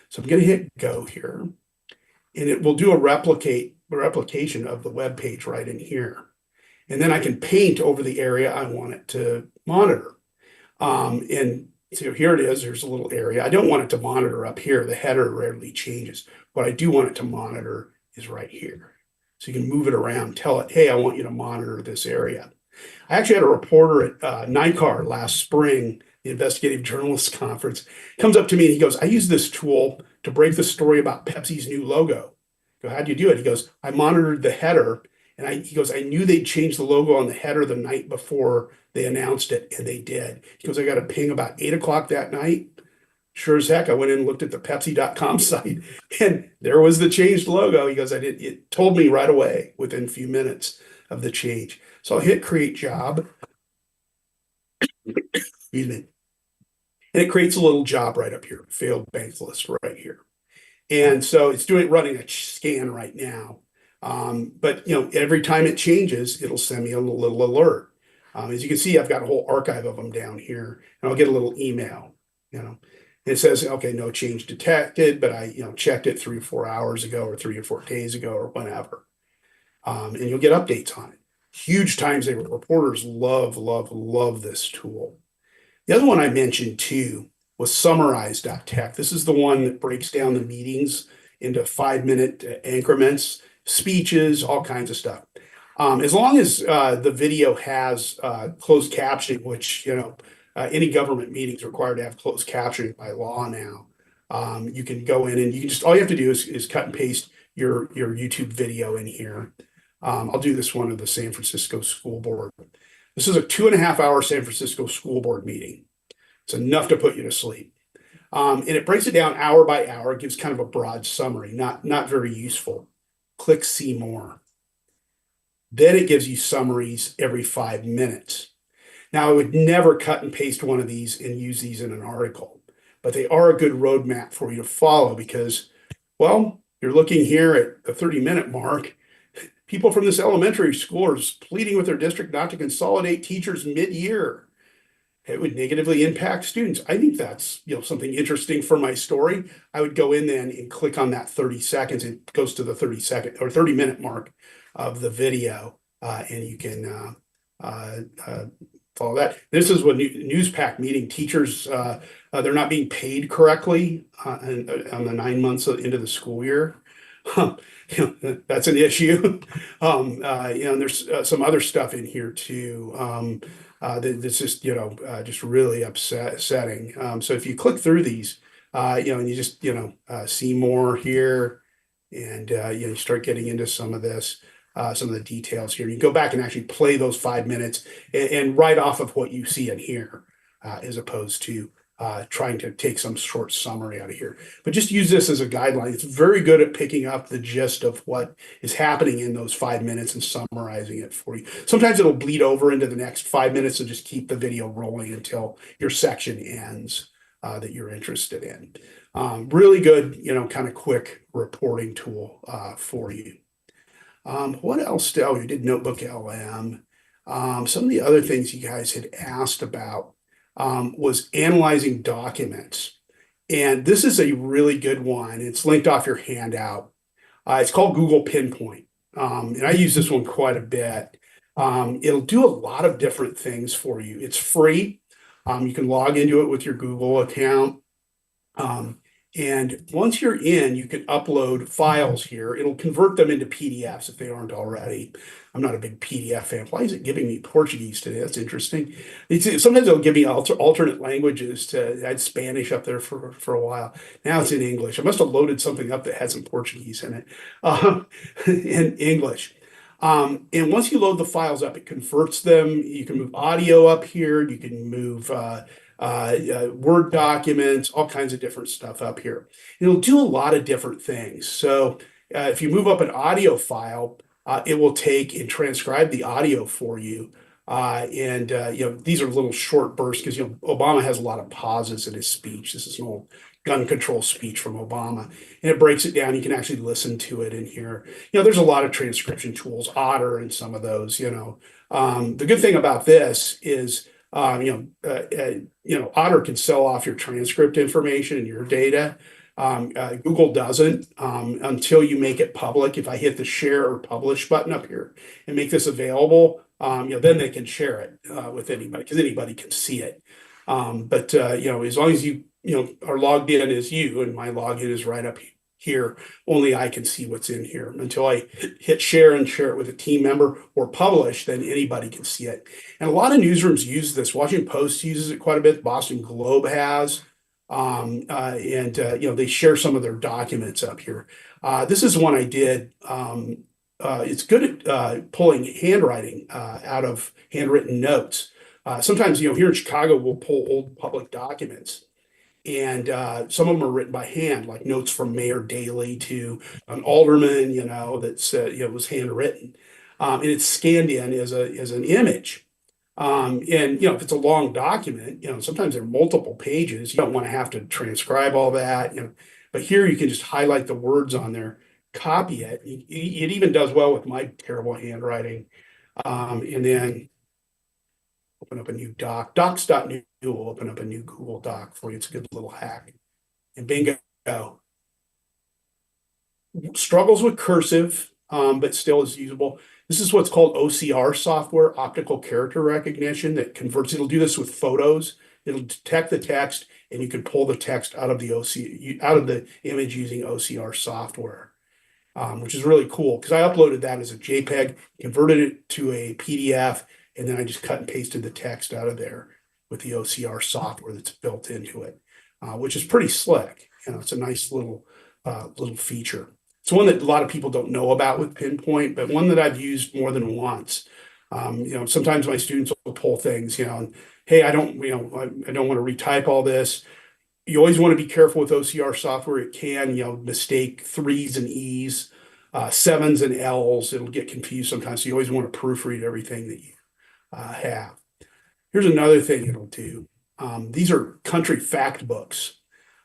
So I'm going to hit go here, and it will do a replication of the web page right in here. And then I can paint over the area I want it to monitor. And so here it is, there's a little area. I don't want it to monitor up here. The header rarely changes. What I do want it to monitor is right here. So you can move it around, tell it, hey, I want you to monitor this area. I actually had a reporter at NICAR last spring, the Investigative Journalists Conference, comes up to me and he goes, I use this tool to break the story about Pepsi's new logo. I go, how'd you do it? He goes, I monitored the header. And he goes, I knew they'd changed the logo on the header the night before they announced it, and they did. He goes, I got a ping about 8 o'clock that night. Sure as heck, I went in and looked at the Pepsi.com site, and there was the changed logo. He goes, it told me right away within a few minutes of the change. So I'll hit create job. Excuse me. And it creates a little job right up here, failed bank list right here. And so it's running a scan right now. But every time it changes, it'll send me a little alert. As you can see, I've got a whole archive of them down here, and I'll get a little email. It says, okay, no change detected, but I checked it 3 or 4 hours ago, or 3 or 4 days ago, or whenever. And you'll get updates on it. Huge time saver. Reporters love this tool. The other one I mentioned too was summarize.tech. This is the one that breaks down the meetings into 5-minute increments, speeches, all kinds of stuff. As long as the video has closed captioning, which any government meeting is required to have closed captioning by law now. You can go in and you can just, all you have to do is cut and paste your YouTube video in here. I'll do this one of the San Francisco School Board. This is a 2.5 hour San Francisco School Board meeting. It's enough to put you to sleep. And it breaks it down hour by hour. It gives kind of a broad summary, not very useful. Click see more. Then it gives you summaries every 5 minutes. Now, I would never cut and paste one of these and use these in an article, but they are a good roadmap for you to follow because, well, you're looking here at the 30-minute mark. People from this elementary school are pleading with their district not to consolidate teachers mid-year. It would negatively impact students. I think that's something interesting for my story. I would go in then and click on that 30 seconds. It goes to the 30-second or 30-minute mark of the video, and you can follow that. This is what NewsPack meeting teachers, they're not being paid correctly on the 9 months into the school year. That's an issue. And there's some other stuff in here too. That's just really upsetting. So if you click through these, and you just see more here, and you start getting into some of this. Some of the details here. You go back and actually play those 5 minutes and write off of what you see in here, as opposed to trying to take some short summary out of here. But just use this as a guideline. It's very good at picking up the gist of what is happening in those 5 minutes and summarizing it for you. Sometimes it'll bleed over into the next 5 minutes and just keep the video rolling until your section ends that you're interested in. Really good, kind of quick reporting tool for you. What else? Oh, you did Notebook LM. Some of the other things you guys had asked about was analyzing documents. And this is a really good one. It's linked off your handout. It's called Google Pinpoint. And I use this one quite a bit. It'll do a lot of different things for you. It's free. You can log into it with your Google account. And once you're in, you can upload files here. It'll convert them into PDFs if they aren't already. I'm not a big PDF fan. Why is it giving me Portuguese today? That's interesting. Sometimes it'll give me alternate languages. I had Spanish up there for a while. Now it's in English. I must have loaded something up that had some Portuguese in it, in English. And once you load the files up, it converts them. You can move audio up here. You can move Word documents, all kinds of different stuff up here. It'll do a lot of different things. So if you move up an audio file, it will take and transcribe the audio for you. These are little short bursts because Obama has a lot of pauses in his speech. This is an old gun control speech from Obama, and it breaks it down. You can actually listen to it in here. There's a lot of transcription tools, Otter, and some of those. The good thing about this is Otter can sell off your transcript information and your data. Google doesn't until you make it public. If I hit the share or publish button up here and make this available, then they can share it with anybody because anybody can see it. But as long as you are logged in as you, and my login is right up here, only I can see what's in here. Until I hit share and share it with a team member or publish, then anybody can see it. And a lot of newsrooms use this. Washington Post uses it quite a bit. Boston Globe has. They share some of their documents up here. This is one I did. It's good at pulling handwriting out of handwritten notes. Sometimes, here in Chicago, we'll pull old public documents. And some of them are written by hand, like notes from Mayor Daley to an alderman, that's was handwritten, and it's scanned in as an image. If it's a long document, sometimes there are multiple pages. You don't want to have to transcribe all that, But here you can just highlight the words on there, copy it. It even does well with my terrible handwriting, and then open up a new doc. Docs.new will open up a new Google Doc for you. It's a good little hack. And bingo. Struggles with cursive, but still is usable. This is what's called OCR software, optical character recognition, that converts. It'll do this with photos. It'll detect the text, and you can pull the text out of the image using OCR software, which is really cool because I uploaded that as a JPEG, converted it to a PDF, and then I just cut and pasted the text out of there. with the OCR software that's built into it, which is pretty slick. It's a nice little feature. It's one that a lot of people don't know about with Pinpoint, but one that I've used more than once. Sometimes my students will pull things, and hey, I don't want to retype all this. You always want to be careful with OCR software. It can, mistake threes and E's, sevens and L's. It'll get confused sometimes. So you always want to proofread everything that you have. Here's another thing it'll do. These are country fact books.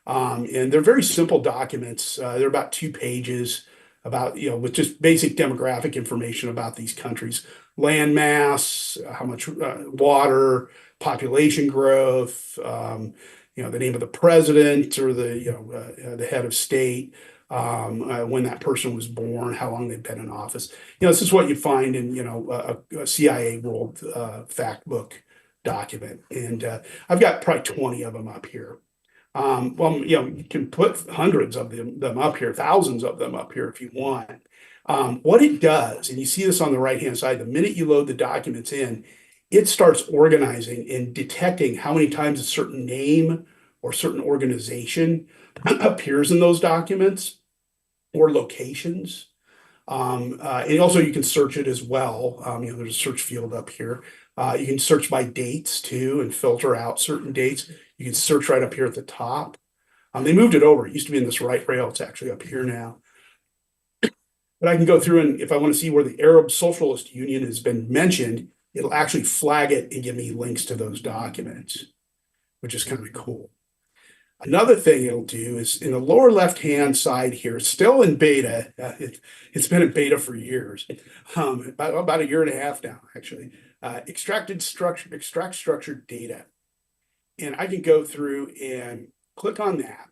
And they're very simple documents. They're about 2 pages about, with just basic demographic information about these countries, land mass, how much water, population growth, the name of the president or the head of state, when that person was born, how long they've been in office. This is what you find in, a CIA World Fact Book document. And I've got probably 20 of them up here. You can put hundreds of them up here, thousands of them up here if you want. What it does, and you see this on the right-hand side, the minute you load the documents in, it starts organizing and detecting how many times a certain name or certain organization appears in those documents or locations. And also you can search it as well. There's a search field up here. You can search by dates too and filter out certain dates. You can search right up here at the top. They moved it over. It used to be in this right rail. It's actually up here now. But I can go through, and if I want to see where the Arab Socialist Union has been mentioned, it'll actually flag it and give me links to those documents, which is kind of cool. Another thing it'll do is in the lower left-hand side here, still in beta. It's been in beta for years, about a year and a half now, actually. Extract structured data. And I can go through and click on that.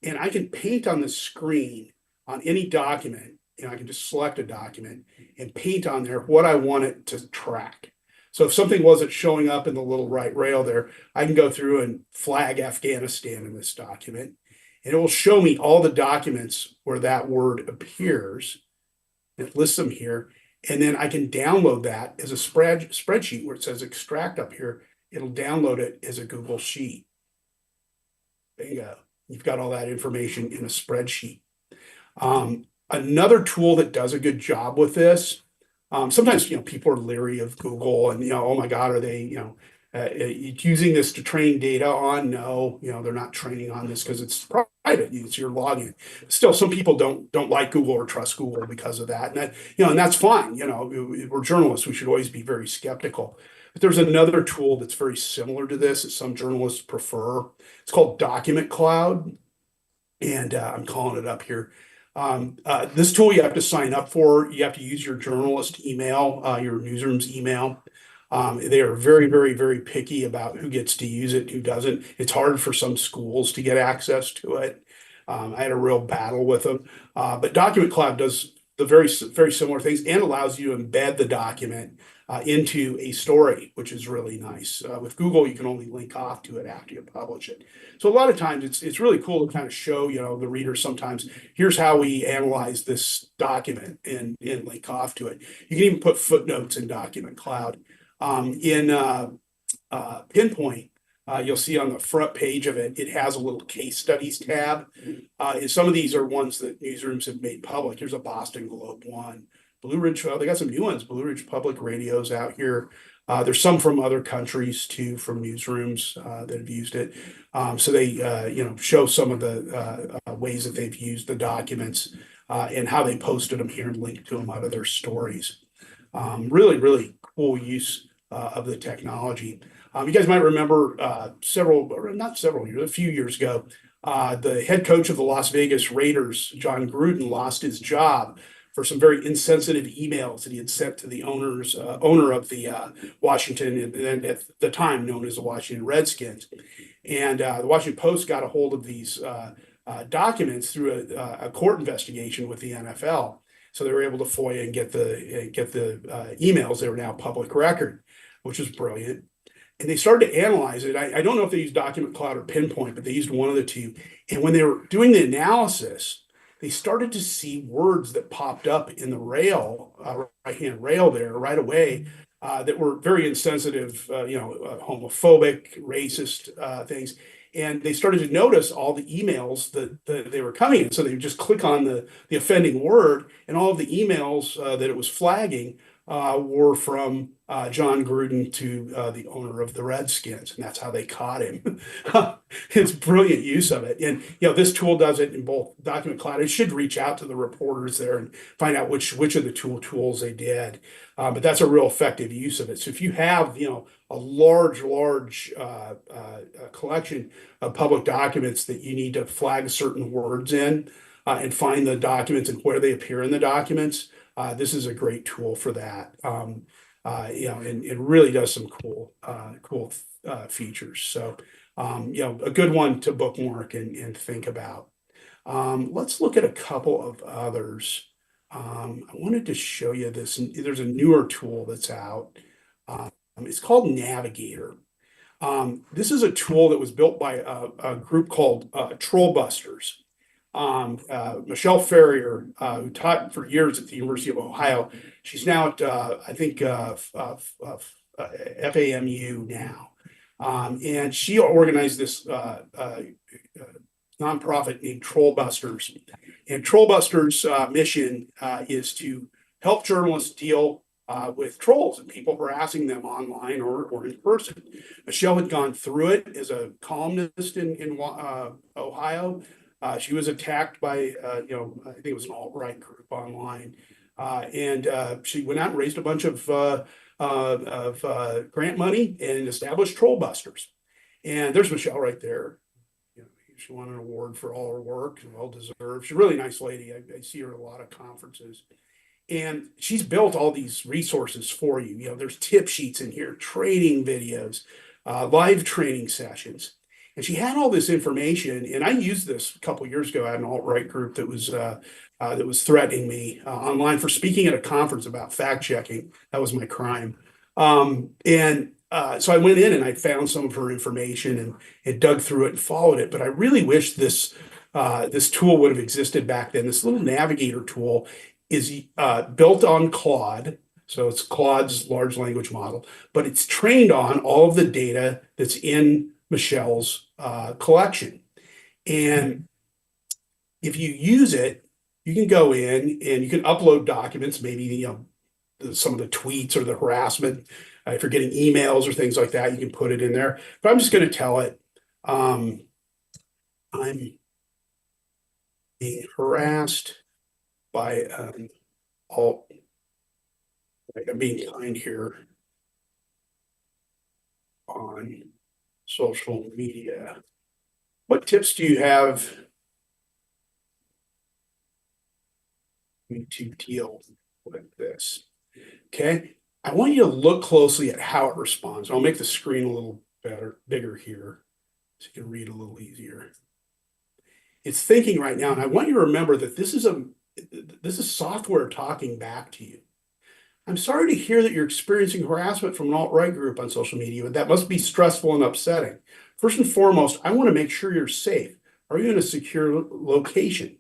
And I can paint on the screen on any document. I can just select a document and paint on there what I want it to track. So if something wasn't showing up in the little right rail there, I can go through and flag Afghanistan in this document. And it will show me all the documents where that word appears. It lists them here. And then I can download that as a spreadsheet where it says extract up here. It'll download it as a Google Sheet. Bingo. You've got all that information in a spreadsheet. Another tool that does a good job with this, sometimes, people are leery of Google and, oh my God, are they, using this to train data on? No, they're not training on this because it's private. It's your login. Still, some people don't like Google or trust Google because of that. And that's fine. We're journalists. We should always be very skeptical. But there's another tool that's very similar to this that some journalists prefer. It's called Document Cloud. And I'm calling it up here. This tool you have to sign up for. You have to use your journalist email, your newsroom's email. They are very, very, very picky about who gets to use it, who doesn't. It's hard for some schools to get access to it. I had a real battle with them. But Document Cloud does the very, very similar things and allows you to embed the document into a story, which is really nice. With Google, you can only link off to it after you publish it. So a lot of times it's really cool to kind of show, the reader sometimes, here's how we analyze this document and link off to it. You can even put footnotes in Document Cloud. In Pinpoint, you'll see on the front page of it, it has a little case studies tab. And some of these are ones that newsrooms have made public. Here's a Boston Globe one. Blue Ridge, they got some new ones. Blue Ridge Public Radio's out here. There's some from other countries too, from newsrooms that have used it. So they, show some of the ways that they've used the documents and how they posted them here and linked to them out of their stories. Really, really cool use of the technology. You guys might remember a few years ago, the head coach of the Las Vegas Raiders, John Gruden, lost his job for some very insensitive emails that he had sent to the owner of the Washington, and at the time known as the Washington Redskins. And the Washington Post got a hold of these documents through a court investigation with the NFL. So they were able to FOIA and get the emails. They were now public record, which is brilliant. And they started to analyze it. I don't know if they used Document Cloud or Pinpoint, but they used one of the two. And when they were doing the analysis, they started to see words that popped up in the rail, right-hand rail there right away that were very insensitive, homophobic, racist things. And they started to notice all the emails that they were coming in. So they would just click on the offending word, and all of the emails that it was flagging were from John Gruden to the owner of the Redskins, and that's how they caught him. It's brilliant use of it, and this tool does it in both Document Cloud. It should reach out to the reporters there and find out which of the tools they did, but that's a real effective use of it. So if you have a large collection of public documents that you need to flag certain words in and find the documents and where they appear in the documents. This is a great tool for that. And it really does some cool features. So, a good one to bookmark and think about. Let's look at a couple of others. I wanted to show you this. There's a newer tool that's out. It's called Navigator. This is a tool that was built by a group called Trollbusters. Michelle Ferrier, who taught for years at the University of Ohio, she's now at I think FAMU now, and she organized this nonprofit named Trollbusters. And Trollbusters' mission is to help journalists deal with trolls and people harassing them online or in person. Michelle had gone through it as a columnist in Ohio. She was attacked by, I think it was an alt-right group online. And she went out and raised a bunch of grant money and established Trollbusters. And there's Michelle right there. She won an award for all her work, well deserved. She's a really nice lady. I see her at a lot of conferences. And she's built all these resources for you. There's tip sheets in here, training videos, live training sessions. And she had all this information, and I used this a couple of years ago. I had an alt-right group that was threatening me online for speaking at a conference about fact checking. That was my crime. So I went in and I found some of her information and dug through it and followed it. But I really wish this tool would have existed back then. This little Navigator tool is built on Claude. So it's Claude's large language model, but it's trained on all of the data that's in Michelle's collection. And if you use it, you can go in and you can upload documents, maybe some of the tweets or the harassment. If you're getting emails or things like that, you can put it in there. But I'm just going to tell it, I'm being harassed by I'm being kind here on social media. What tips do you have to deal with this? Okay, I want you to look closely at how it responds. I'll make the screen a little bigger here so you can read a little easier. It's thinking right now, and I want you to remember that this is software talking back to you. I'm sorry to hear that you're experiencing harassment from an alt-right group on social media, but that must be stressful and upsetting. First and foremost, I want to make sure you're safe. Are you in a secure location?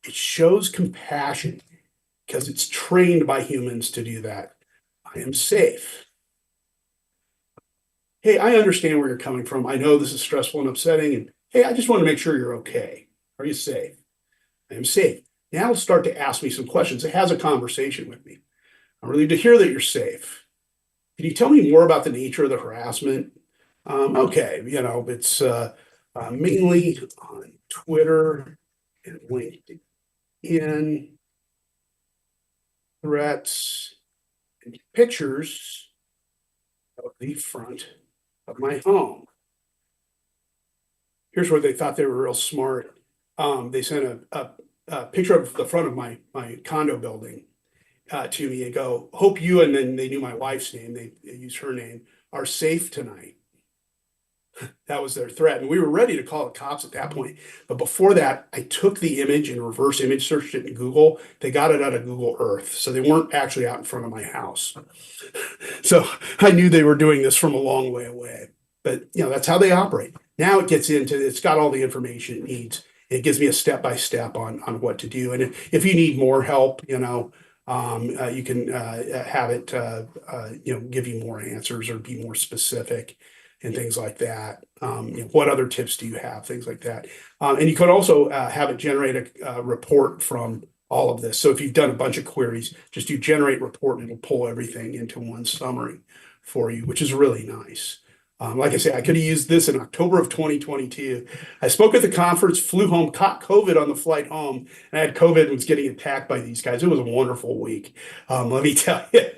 It shows compassion because it's trained by humans to do that. I am safe. Hey, I understand where you're coming from. I know this is stressful and upsetting. And hey, I just want to make sure you're okay. Are you safe? I am safe. Now it'll start to ask me some questions. It has a conversation with me. I'm relieved to hear that you're safe. Can you tell me more about the nature of the harassment? Okay, it's mainly on Twitter and LinkedIn, threats, and pictures of the front of my home. Here's where they thought they were real smart. They sent a picture of the front of my condo building to me and go, hope you, and then they knew my wife's name, they used her name, are safe tonight. That was their threat. And we were ready to call the cops at that point. But before that, I took the image and reverse image searched it in Google. They got it out of Google Earth. So they weren't actually out in front of my house. So I knew they were doing this from a long way away. But that's how they operate. Now it's got all the information it needs. It gives me a step-by-step on what to do. And if you need more help, You can have it give you more answers or be more specific and things like that. What other tips do you have? Things like that. And you could also have it generate a report from all of this. So if you've done a bunch of queries, just do generate report and it'll pull everything into one summary for you, which is really nice. Like I say, I could have used this in October of 2022. I spoke at the conference, flew home, caught COVID on the flight home, and I had COVID and was getting attacked by these guys. It was a wonderful week, let me tell you.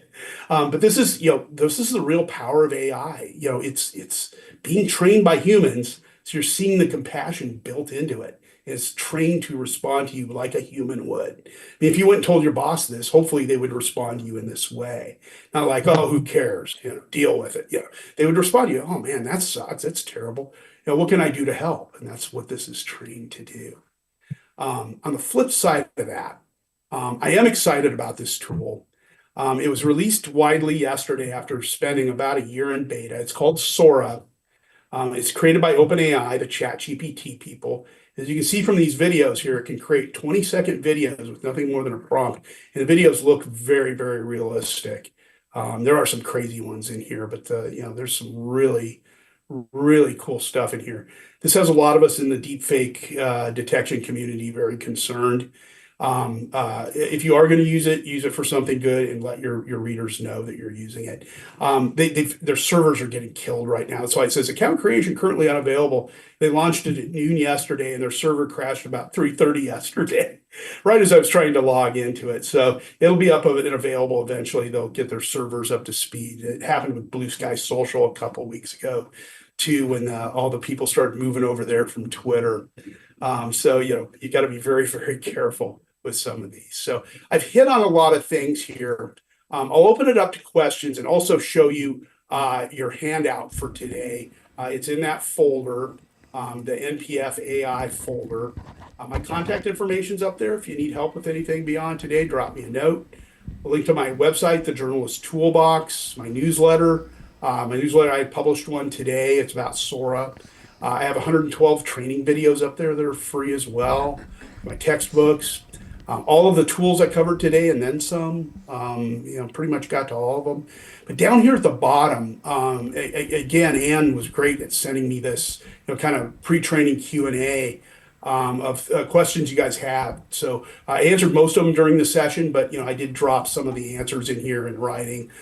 But this is, this is the real power of AI. It's being trained by humans, so you're seeing the compassion built into it. It's trained to respond to you like a human would. I mean, if you went and told your boss this, hopefully they would respond to you in this way. Not like, oh, who cares? Deal with it. They would respond to you, oh man, that sucks. That's terrible. What can I do to help? And that's what this is trained to do. On the flip side of that, I am excited about this tool. It was released widely yesterday after spending about a year in beta. It's called Sora. It's created by OpenAI, the ChatGPT people. As you can see from these videos here, it can create 20-second videos with nothing more than a prompt. And the videos look very, very realistic. There are some crazy ones in here, but there's some really, really cool stuff in here. This has a lot of us in the deepfake detection community very concerned. If you are going to use it for something good and let your readers know that you're using it. Their servers are getting killed right now. That's why it says account creation currently unavailable. They launched it at noon yesterday and their server crashed about 3:30 yesterday, right as I was trying to log into it. So it'll be up and available eventually. They'll get their servers up to speed. It happened with Blue Sky Social a couple of weeks ago too, when all the people started moving over there from Twitter. So you got to be very, very careful with some of these. So I've hit on a lot of things here. I'll open it up to questions and also show you your handout for today. It's in that folder, the NPF AI folder. My contact information's up there. If you need help with anything beyond today, drop me a note. A link to my website, the Journalist Toolbox, my newsletter. I published one today. It's about Sora. I have 112 training videos up there that are free as well. My textbooks. All of the tools I covered today and then some, pretty much got to all of them. But down here at the bottom, again, Ann was great at sending me this, kind of pre-training Q&A of questions you guys have. So I answered most of them during the session, but, I did drop some of the answers in here in writing.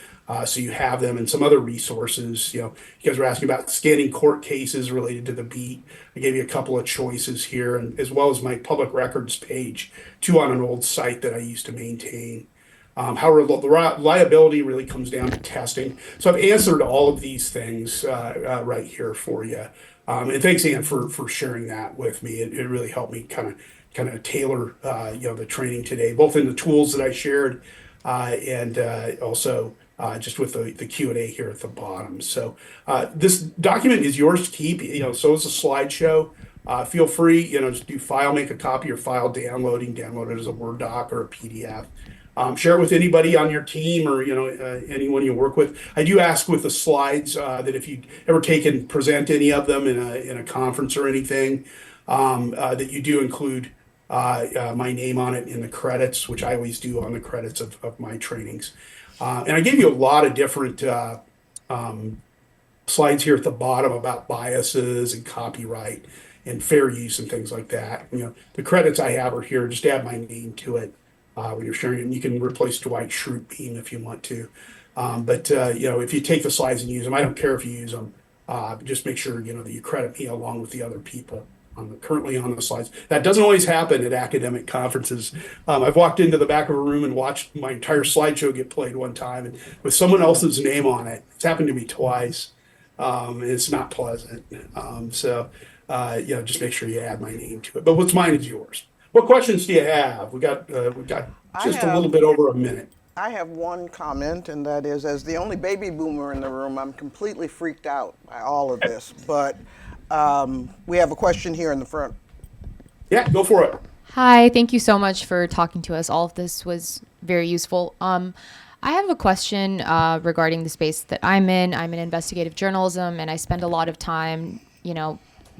So you have them and some other resources. You guys were asking about scanning court cases related to the beat. I gave you a couple of choices here, and as well as my public records page, too, on an old site that I used to maintain. However, the liability really comes down to testing. So I've answered all of these things right here for you. And thanks, Ann, for sharing that with me. It really helped me kind of tailor the training today, both in the tools that I shared and also just with the Q&A here at the bottom. So this document is yours to keep. So is a slideshow. Feel free, just do file, make a copy, or file downloading. Download it as a Word doc or a PDF. Share it with anybody on your team or anyone you work with. I do ask with the slides that if you ever take and present any of them in a conference or anything, that you do include my name on it in the credits, which I always do on the credits of my trainings. And I gave you a lot of different slides here at the bottom about biases and copyright and fair use and things like that. The credits I have are here. Just add my name to it when you're sharing it. And you can replace Dwight Schrute if you want to. But if you take the slides and use them, I don't care if you use them. Just make sure that you credit me along with the other people currently on the slides. That doesn't always happen at academic conferences. I've walked into the back of a room and watched my entire slideshow get played one time and with someone else's name on it. It's happened to me twice. It's not pleasant. So just make sure you add my name to it. But what's mine is yours. What questions do you have? We got just a little bit over a minute. I have one comment, and that is, as the only baby boomer in the room, I'm completely freaked out by all of this. But we have a question here in the front. Yeah, go for it. Hi, thank you so much for talking to us. All of this was very useful. I have a question regarding the space that I'm in. I'm in investigative journalism, and I spend a lot of time,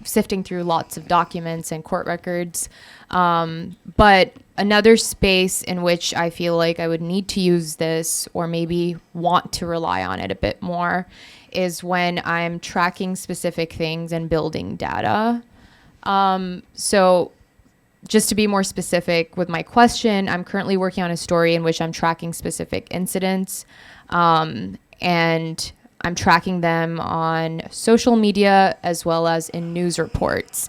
sifting through lots of documents and court records. But another space in which I feel like I would need to use this or maybe want to rely on it a bit more is when I'm tracking specific things and building data. So just to be more specific with my question, I'm currently working on a story in which I'm tracking specific incidents, and I'm tracking them on social media as well as in news reports.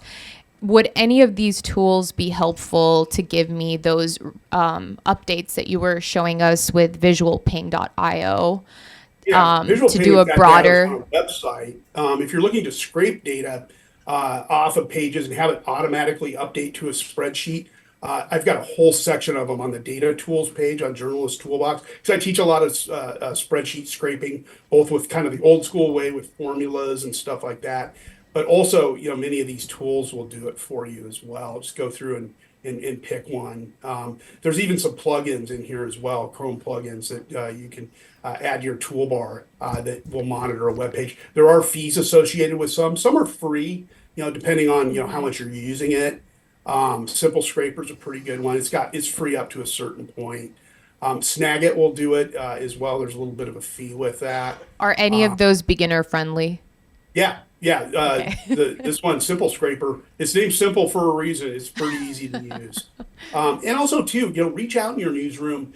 Would any of these tools be helpful to give me those updates that you were showing us with visualping.io Yeah, visual to ping do has a got data on broader? our website. If you're looking to scrape data off of pages and have it automatically update to a spreadsheet, I've got a whole section of them on the data tools page on Journalist Toolbox. Because I teach a lot of spreadsheet scraping, both with kind of the old school way with formulas and stuff like that. But also, many of these tools will do it for you as well. Just go through and pick one. There's even some plugins in here as well, Chrome plugins that you can add to your toolbar that will monitor a web page. There are fees associated with some. Some are free, depending on how much you're using it. Simple Scraper's a pretty good one. It's free up to a certain point. Snagit will do it as well. There's a little bit of a fee with that. Are any of those beginner friendly? Yeah, yeah. Okay. This one, Simple Scraper, it's named Simple for a reason. It's pretty easy to use. And also too, reach out in your newsroom.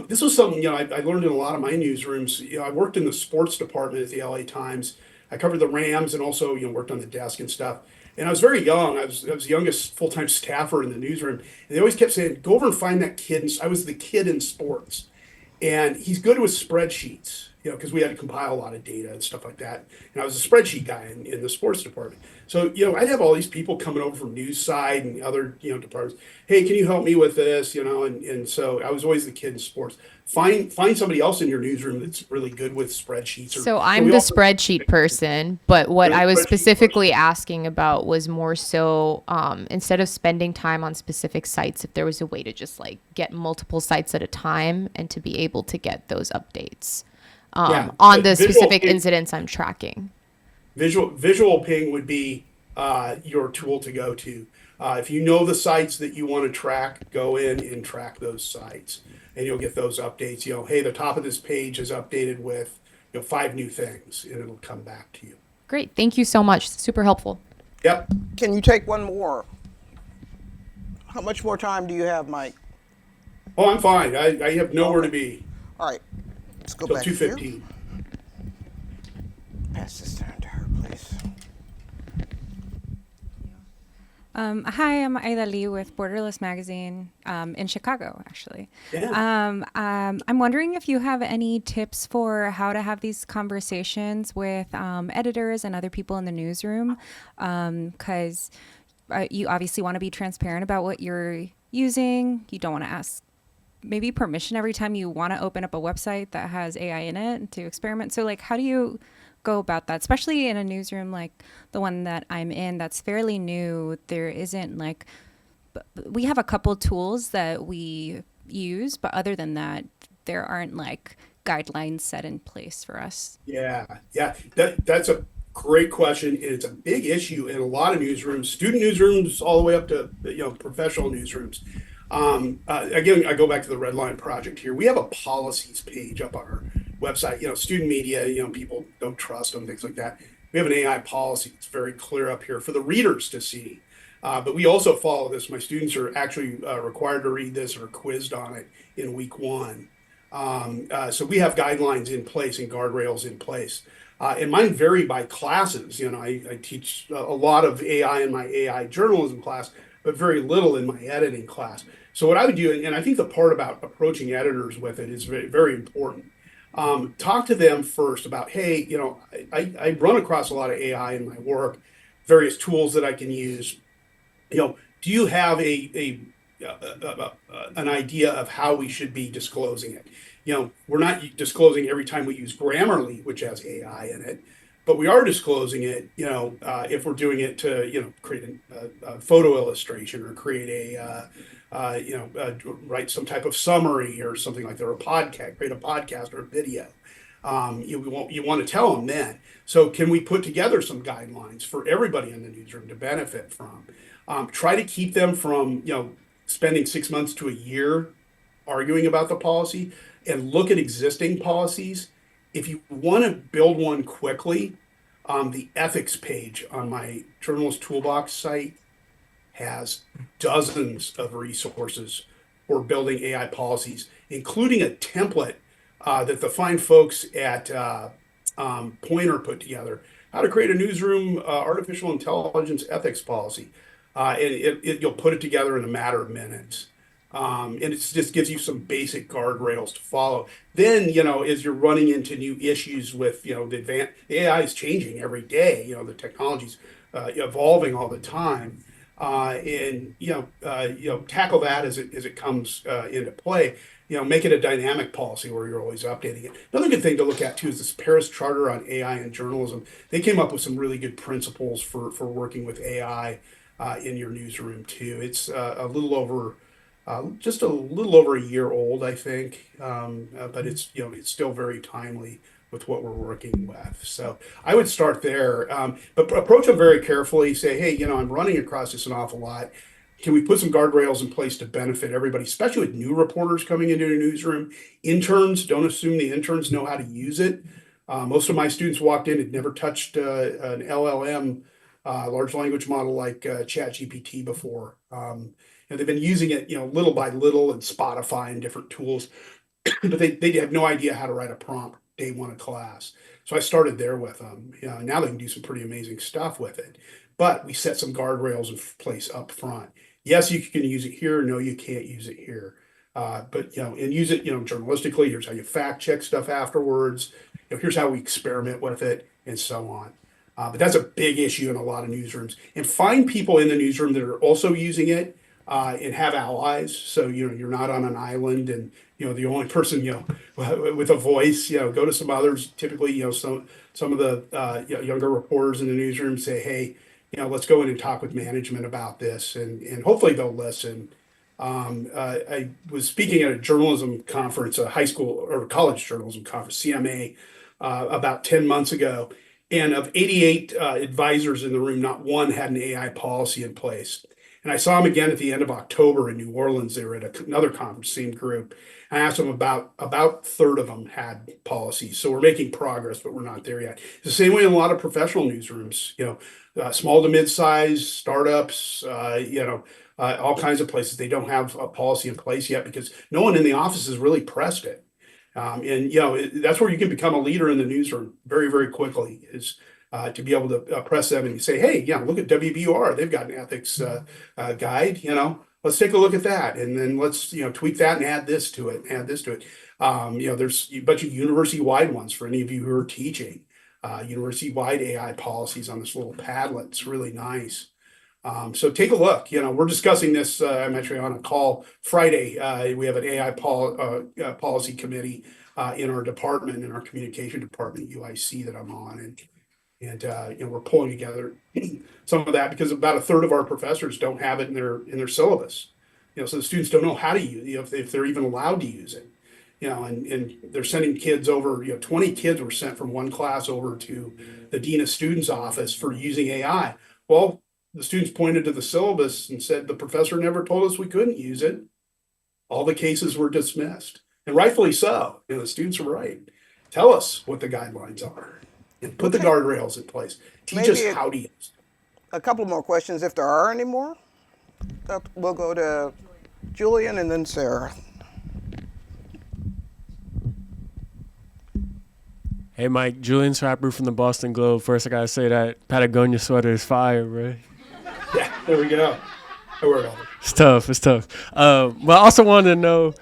This was something, I learned in a lot of my newsrooms. I worked in the sports department at the LA Times. I covered the Rams and also, worked on the desk and stuff. And I was very young. I was the youngest full-time staffer in the newsroom. And they always kept saying, go over and find that kid. And I was the kid in sports. And he's good with spreadsheets, because we had to compile a lot of data and stuff like that. And I was a spreadsheet guy in the sports department. So, I'd have all these people coming over from news side and other, departments. Hey, can you help me with this? And so I was always the kid in sports. Find somebody else in your newsroom that's really good with spreadsheets. So I'm We the also spreadsheet person, but what You're I the was spreadsheet specifically person. asking about was more so instead of spending time on specific sites, if there was a way to just like get multiple sites at a time and to be able to get those updates Yeah, on but the specific incidents I'm tracking. Visual ping would be your tool to go to. If you know the sites that you want to track, go in and track those sites, and you'll get those updates. Hey, the top of this page is updated with 5 new things, and it'll come back to you. Great. Thank you so much. Super helpful. Yep. Can you take one more? How much more time do you have, Mike? Oh, I'm fine. I have nowhere to Okay. be All right. Let's go till back here. 2:15. Pass this down to her, please. Hi, I'm Reilley with Borderless Magazine in Chicago, actually. Yeah. I'm wondering if you have any tips for how to have these conversations with editors and other people in the newsroom, because you obviously want to be transparent about what you're using. You don't want to ask maybe permission every time you want to open up a website that has AI in it to experiment. So, like, how do you go about that, especially in a newsroom like the one that I'm in that's fairly new? There isn't like, we have a couple tools that we use, but other than that, there aren't like guidelines set in place for us. Yeah, yeah. That's a great question, and it's a big issue in a lot of newsrooms, student newsrooms, all the way up to professional newsrooms. Again, I go back to the Red Line Project here. We have a policies page up on our website. Student media, people don't trust them, things like that. We have an AI policy. It's very clear up here for the readers to see. But we also follow this. My students are actually required to read this or quizzed on it in week 1. So we have guidelines in place and guardrails in place. And mine vary by classes. I teach a lot of AI in my AI journalism class, but very little in my editing class. So what I would do, and I think the part about approaching editors with it is very, very important. Talk to them first about, hey, I run across a lot of AI in my work, various tools that I can use. Do you have an idea of how we should be disclosing it? We're not disclosing every time we use Grammarly, which has AI in it, but we are disclosing it, if we're doing it to, create a photo illustration or create write some type of summary or something like that, or a podcast, create a podcast or a video. You want to tell them then. So can we put together some guidelines for everybody in the newsroom to benefit from? Try to keep them from, spending 6 months to a year arguing about the policy, and look at existing policies. If you want to build one quickly, the ethics page on my Journalist Toolbox site has dozens of resources for building AI policies, including a template that the fine folks at Pointer put together, how to create a newsroom artificial intelligence ethics policy. You'll put it together in a matter of minutes. And it just gives you some basic guardrails to follow. Then, as you're running into new issues with, the AI is changing every day. The technology's evolving all the time, and tackle that as it comes into play. Make it a dynamic policy where you're always updating it. Another good thing to look at too is this Paris Charter on AI and journalism. They came up with some really good principles for working with AI in your newsroom too. It's just a little over a year old, I think, but it's still very timely with what we're working with. So I would start there, but approach them very carefully. Say, hey, I'm running across this an awful lot. Can we put some guardrails in place to benefit everybody, especially with new reporters coming into a newsroom? Interns, don't assume the interns know how to use it. Most of my students walked in, had never touched an LLM, large language model like ChatGPT before. And they've been using it, little by little, in Spotify and different tools, but they have no idea how to write a prompt day one of class. So I started there with them. Now they can do some pretty amazing stuff with it. But we set some guardrails in place up front. Yes, you can use it here. No, you can't use it here. But and use it, journalistically. Here's how you fact check stuff afterwards. Here's how we experiment with it, and so on. But that's a big issue in a lot of newsrooms. And find people in the newsroom that are also using it, and have allies. So you're not on an island, and the only person with a voice. Go to some others. Typically, some of the younger reporters in the newsroom say, hey, let's go in and talk with management about this, and hopefully they'll listen. I was speaking at a journalism conference, a high school or college journalism conference, CMA, about 10 months ago. And of 88 advisors in the room, not one had an AI policy in place. And I saw them again at the end of October in New Orleans. They were at another conference, same group. I asked them about a third of them had policies. So we're making progress, but we're not there yet. It's the same way in a lot of professional newsrooms, small to mid-size startups, all kinds of places. They don't have a policy in place yet because no one in the office has really pressed it. That's where you can become a leader in the newsroom very, very quickly, is to be able to press them and say, hey, look at WBUR. They've got an ethics guide. Let's take a look at that, and then let's tweak that and add this to it. There's a bunch of university-wide ones for any of you who are teaching. University-wide AI policies on this little Padlet. It's really nice. So take a look. We're discussing this. I'm actually on a call Friday. We have an AI policy committee in our department, in our communication department, UIC, that I'm on, and we're pulling together some of that because about a third of our professors don't have it in their syllabus. So the students don't know how to use it, if they're even allowed to use it. And they're sending kids over. 20 kids were sent from one class over to the dean of students office for using AI. Well, the students pointed to the syllabus and said, the professor never told us we couldn't use it. All the cases were dismissed, and rightfully so. The students are right. Tell us what the guidelines are and put the guardrails in place. Teach us how to use it. A couple more questions, if there are any more. We'll go to Julian and then Sarah. Hey, Mike, Julian Swapper from the Boston Globe. First, I gotta say that Patagonia sweater is fire, bro. Yeah, there we go. I wear it all. It's tough. But I also wanted to know,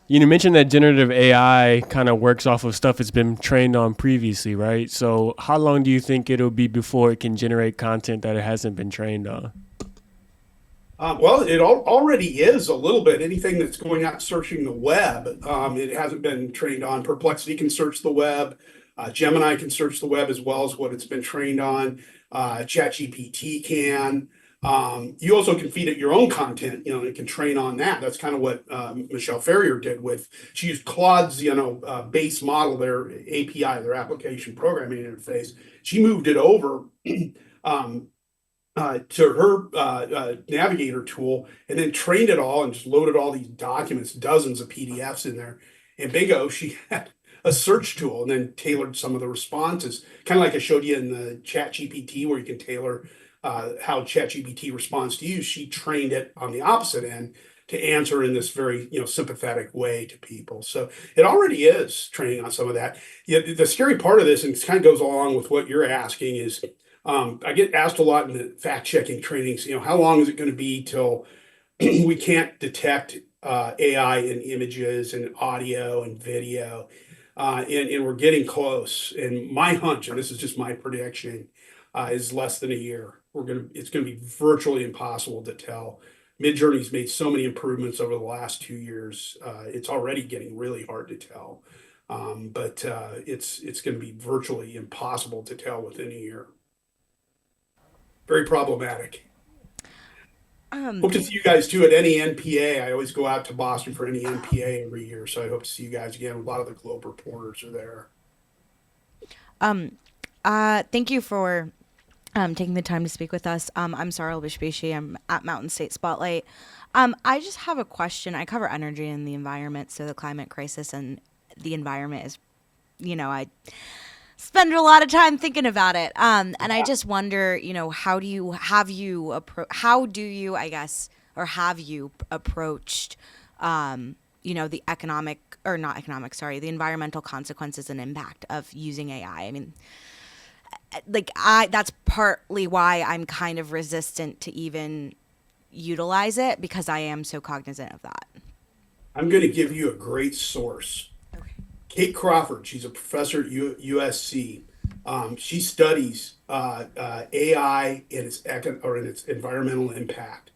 you mentioned that generative AI kind of works off of stuff it's been trained on previously, right? So how long do you think it'll be before it can generate content that it hasn't been trained on? Well, it already is a little bit. Anything that's going out searching the web, it hasn't been trained on. Perplexity can search the web. Gemini can search the web as well as what it's been trained on. ChatGPT can. You also can feed it your own content, and it can train on that. That's kind of what Michelle Ferrier did she used Claude's, base model, their API, their application programming interface. She moved it over um, to her Navigator tool and then trained it all and just loaded all these documents, dozens of PDFs in there. And bingo, she had a search tool and then tailored some of the responses, kind of like I showed you in the Chat GPT, where you can tailor how ChatGPT responds to you. She trained it on the opposite end to answer in this very sympathetic way to people. So it already is training on some of that. Yeah, the scary part of this, and it kind of goes along with what you're asking, is I get asked a lot in the fact checking trainings. How long is it going to be till we can't detect AI in images and audio and video? And we're getting close. And my hunch, and this is just my prediction, is less than a year. It's gonna be virtually impossible to tell. Midjourney's made so many improvements over the last 2 years. It's already getting really hard to tell. But it's going to be virtually impossible to tell within a year. Very problematic. Hope to see you guys too at any NPA. I always go out to Boston for any NPA every year, so I hope to see you guys again. A lot of the Globe reporters are there. Thank you for taking the time to speak with us. I'm Sarah Bishbishi. I'm at Mountain State Spotlight. I just have a question. I cover energy and the environment, so the climate crisis and the environment is, I spend a lot of time thinking about it. And I just wonder, how do you approached, the the environmental consequences and impact of using AI? I mean, that's partly why I'm kind of resistant to even utilize it, because I am so cognizant of that. I'm going to give you a great source. Kate Crawford, she's a professor at USC. She studies AI and its environmental impact.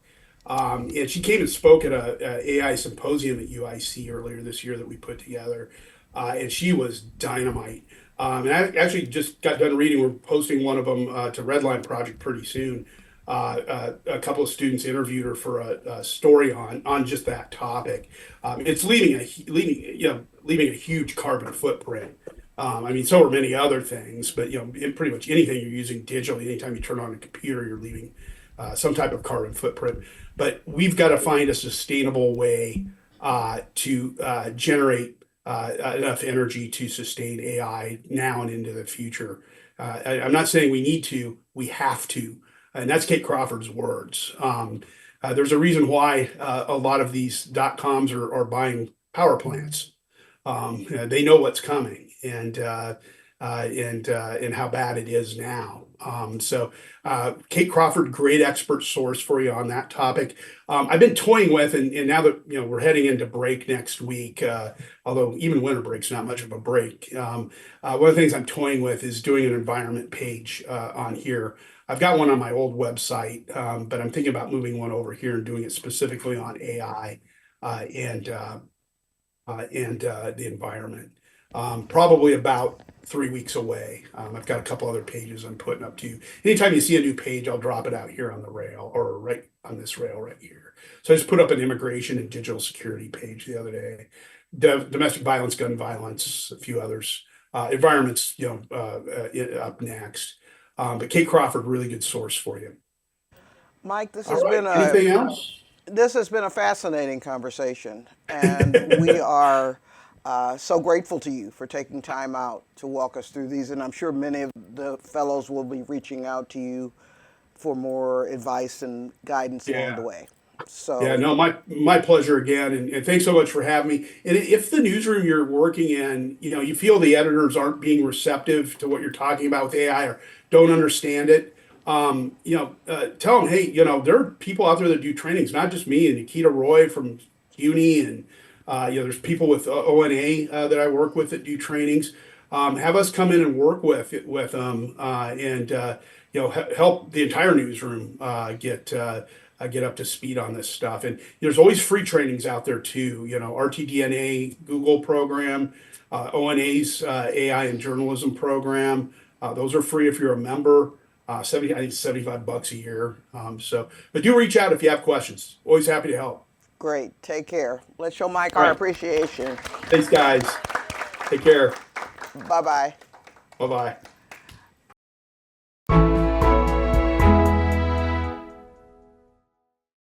And she came and spoke at a AI symposium at UIC earlier this year that we put together. And she was dynamite. And I actually just got done reading. We're posting one of them to Redline Project pretty soon. A couple of students interviewed her for a story on just that topic. It's leaving a huge carbon footprint. So are many other things, but in pretty much anything you're using digitally, anytime you turn on a computer, you're leaving some type of carbon footprint. But we've got to find a sustainable way to generate enough energy to sustain AI now and into the future. I'm not saying we need to, we have to. And that's Kate Crawford's words. There's a reason why a lot of these .coms are buying power plants. They know what's coming and how bad it is now. Kate Crawford, great expert source for you on that topic. I've been toying with, and now that we're heading into break next week, although even winter break's not much of a break. One of the things I'm toying with is doing an environment page on here. I've got one on my old website, but I'm thinking about moving one over here and doing it specifically on AI and the environment. Probably about 3 weeks away. I've got a couple other pages I'm putting up to you. Anytime you see a new page, I'll drop it out here on the rail, or right on this rail right here. So I just put up an immigration and digital security page the other day. Domestic violence, gun violence, a few others. Environments, up next. But Kate Crawford, really good source for you. Mike, this All has right. been Anything else? this has been a fascinating conversation, and we are so grateful to you for taking time out to walk us through these. And I'm sure many of the fellows will be reaching out to you for more advice and guidance along the way. So Yeah, no, my pleasure again, and thanks so much for having me. And if the newsroom you're working in, you feel the editors aren't being receptive to what you're talking about with AI or don't understand it, tell them, hey, there are people out there that do trainings, not just me and Nikita Roy from CUNY, and there's people with ONA that I work with that do trainings. Have us come in and work with them, and help the entire newsroom get up to speed on this stuff. And there's always free trainings out there too. RTDNA Google program, ONA's AI and journalism program. Those are free if you're a member. I think $75 a year. But do reach out if you have questions. Always happy to help. Great. Take care. Let's show Mike All our right. appreciation. Thanks, guys. Take care. Bye bye. Bye-bye.